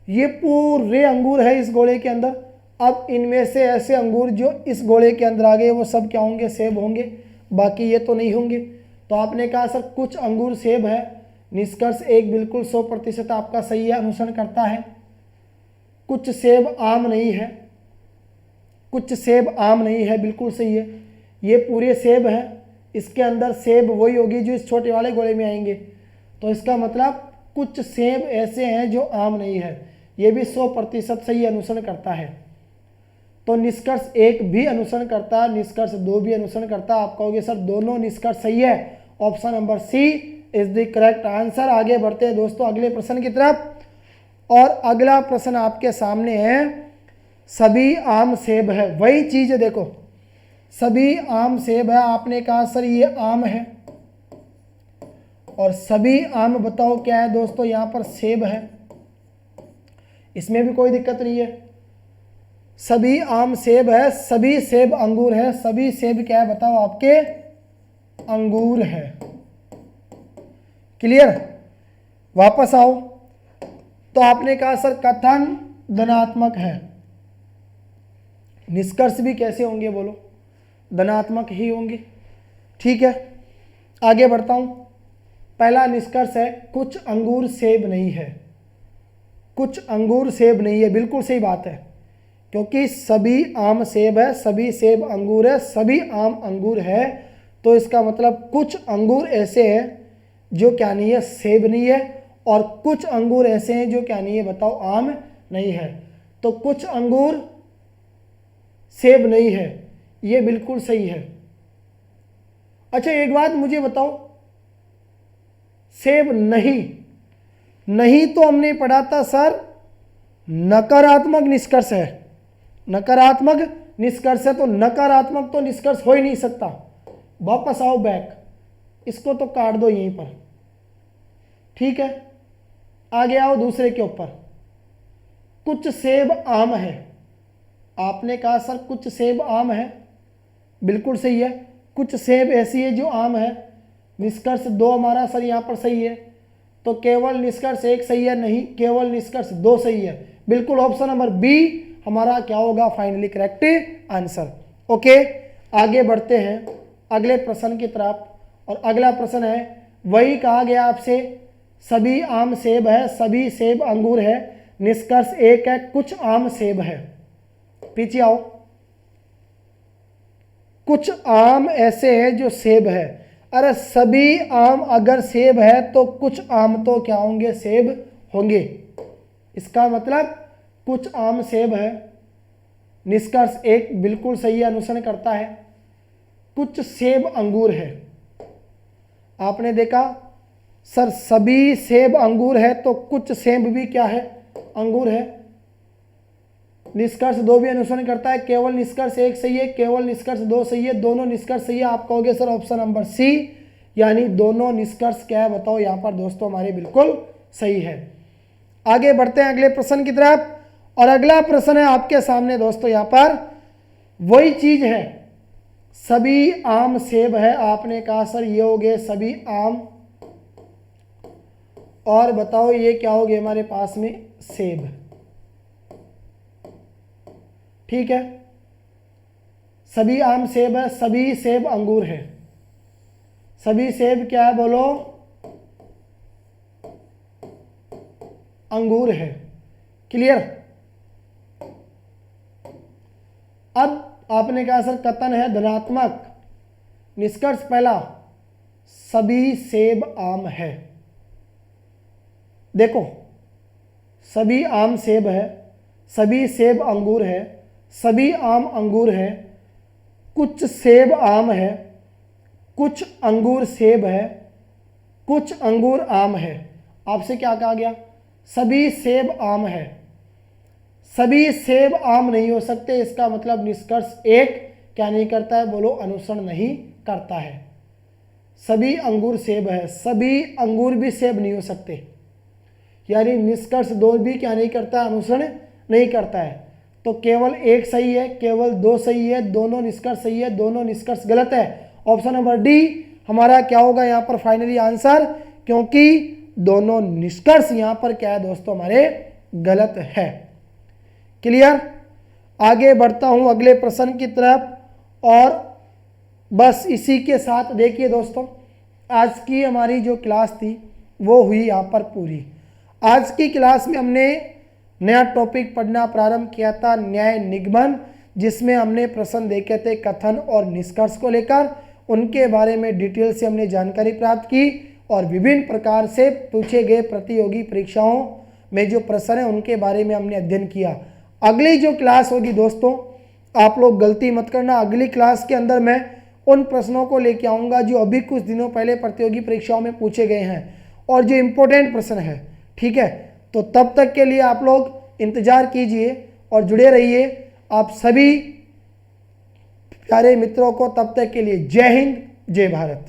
ये पूरे अंगूर है इस गोले के अंदर। अब इनमें से ऐसे अंगूर जो इस गोले के अंदर आ गए वो सब क्या होंगे, सेब होंगे, बाकी ये तो नहीं होंगे। तो आपने कहा सर कुछ अंगूर सेब है, निष्कर्ष 1 बिल्कुल 100% आपका सही है, अनुसरण करता है। कुछ सेब आम नहीं है, कुछ सेब आम नहीं है, बिल्कुल सही है। ये पूरे सेब है, इसके अंदर सेब वही होगी जो इस छोटे वाले गोले में आएंगे। तो इसका मतलब कुछ सेब ऐसे हैं जो आम नहीं है। ये भी 100% सही अनुसरण करता है। तो निष्कर्ष 1 भी अनुसरण करता है, निष्कर्ष 2 भी अनुसरण करता है। आप कहोगे सर दोनों निष्कर्ष सही है, option number C is the correct answer. आगे बढ़ते हैं दोस्तों अगले प्रश्न की तरफ। और अगला प्रश्न आपके सामने है, सभी आम सेब है, वही चीज है। देखो सभी आम सेब है, आपने कहा सर ये आम है, और सभी आम बताओ क्या है दोस्तों, यहां पर सेब है, इसमें भी कोई दिक्कत नहीं है। सभी आम सेब है, सभी सेब अंगूर है, सभी सेब क्या है बताओ आपके अंगूर है। क्लियर, वापस आओ। तो आपने कहा सर कथन धनात्मक है, निष्कर्ष भी कैसे होंगे बोलो, धनात्मक ही होंगे। ठीक है, आगे बढ़ता हूं। पहला निष्कर्ष है कुछ अंगूर सेब नहीं है, कुछ अंगूर सेब नहीं है, बिल्कुल सही बात है, क्योंकि सभी आम सेब है, सभी सेब अंगूर है, सभी आम अंगूर है। तो इसका मतलब कुछ अंगूर ऐसे हैं जो क्या नहीं है, सेब नहीं है, और कुछ अंगूर ऐसे हैं जो क्या नहीं है बताओ आम नहीं है। तो कुछ अंगूर सेब नहीं है, ये बिल्कुल सही है। अच्छा एक बात मुझे बताओ, सेब नहीं, नहीं तो हमने पढ़ा था सर नकारात्मक निष्कर्ष है, नकारात्मक निष्कर्ष है, तो नकारात्मक तो निष्कर्ष हो ही नहीं सकता। वापस आओ बैक, इसको तो काट दो यहीं पर। ठीक है, आगे आओ दूसरे के ऊपर। कुछ सेब आम है, आपने कहा सर कुछ सेब आम है, बिल्कुल सही है। कुछ सेब ऐसी है जो आम है, निष्कर्ष 2 हमारा सर यहाँ पर सही है। तो केवल निष्कर्ष 1 सही है, नहीं केवल निष्कर्ष 2 सही है, बिल्कुल ऑप्शन नंबर बी हमारा क्या होगा फाइनली करेक्ट आंसर। ओके, आगे बढ़ते हैं अगले प्रश्न की तरफ। और अगला प्रश्न है, वही कहा गया आपसे सभी आम सेब है, सभी सेब अंगूर है, निष्कर्ष 1 है कुछ आम सेब है। पीछे आओ। कुछ आम ऐसे हैं जो सेब है, अरे सभी आम अगर सेब है तो कुछ आम तो क्या होंगे, सेब होंगे। इसका मतलब कुछ आम सेब है, निष्कर्ष 1 बिल्कुल सही अनुसरण करता है। कुछ सेब अंगूर है, आपने देखा सर सभी सेब अंगूर है, तो कुछ सेब भी क्या है, अंगूर है। निष्कर्ष 2 भी अनुसरण करता है, केवल निष्कर्ष 1 सही है, केवल निष्कर्ष 2 सही है, दोनों निष्कर्ष सही है। आप कहोगे सर ऑप्शन नंबर सी, यानी दोनों निष्कर्ष क्या है बताओ यहाँ पर दोस्तों हमारे बिल्कुल सही है। आगे बढ़ते हैं अगले प्रश्न की तरफ। और अगला प्रश्न है आपके सामने दोस्तों, यहाँ पर वही चीज है, सभी आम सेब है, आपने कहा सर ये हो गए सभी आम, और बताओ ये क्या हो गए हमारे पास में, सेब। ठीक है, सभी आम सेब है, सभी सेब अंगूर है, सभी सेब क्या है बोलो, अंगूर है। क्लियर। अब आपने कहा सर कथन है धनात्मक, निष्कर्ष पहला सभी सेब आम है। देखो सभी आम सेब है, सभी सेब अंगूर है, सभी आम अंगूर है, कुछ सेब आम है, कुछ अंगूर सेब है, कुछ अंगूर आम है। आपसे क्या कहा गया, सभी सेब आम है, सभी सेब आम नहीं हो सकते। इसका मतलब निष्कर्ष 1 क्या नहीं करता है बोलो, अनुसरण नहीं करता है। सभी अंगूर सेब है, सभी अंगूर भी सेब नहीं हो सकते, यानी निष्कर्ष 2 भी क्या नहीं करता, अनुसरण नहीं करता है। तो केवल 1 सही है, केवल 2 सही है, दोनों निष्कर्ष सही है, दोनों निष्कर्ष गलत है। ऑप्शन नंबर डी हमारा क्या होगा यहाँ पर फाइनली आंसर, क्योंकि दोनों निष्कर्ष यहाँ पर क्या है दोस्तों हमारे गलत है। क्लियर। आगे बढ़ता हूँ अगले प्रश्न की तरफ। और बस इसी के साथ देखिए दोस्तों, आज की हमारी जो क्लास थी वो हुई यहाँ पर पूरी। आज की क्लास में हमने नया टॉपिक पढ़ना प्रारंभ किया था, न्याय निगमन, जिसमें हमने प्रश्न देखे थे कथन और निष्कर्ष को लेकर, उनके बारे में डिटेल से हमने जानकारी प्राप्त की और विभिन्न प्रकार से पूछे गए प्रतियोगी परीक्षाओं में जो प्रश्न हैं उनके बारे में हमने अध्ययन किया। अगली जो क्लास होगी दोस्तों, आप लोग गलती मत करना, अगली क्लास के अंदर मैं उन प्रश्नों को लेके आऊँगा जो अभी कुछ दिनों पहले प्रतियोगी परीक्षाओं में पूछे गए हैं और जो इम्पोर्टेंट प्रश्न है। ठीक है, तो तब तक के लिए आप लोग इंतज़ार कीजिए और जुड़े रहिए। आप सभी प्यारे मित्रों को तब तक के लिए जय हिंद, जय भारत।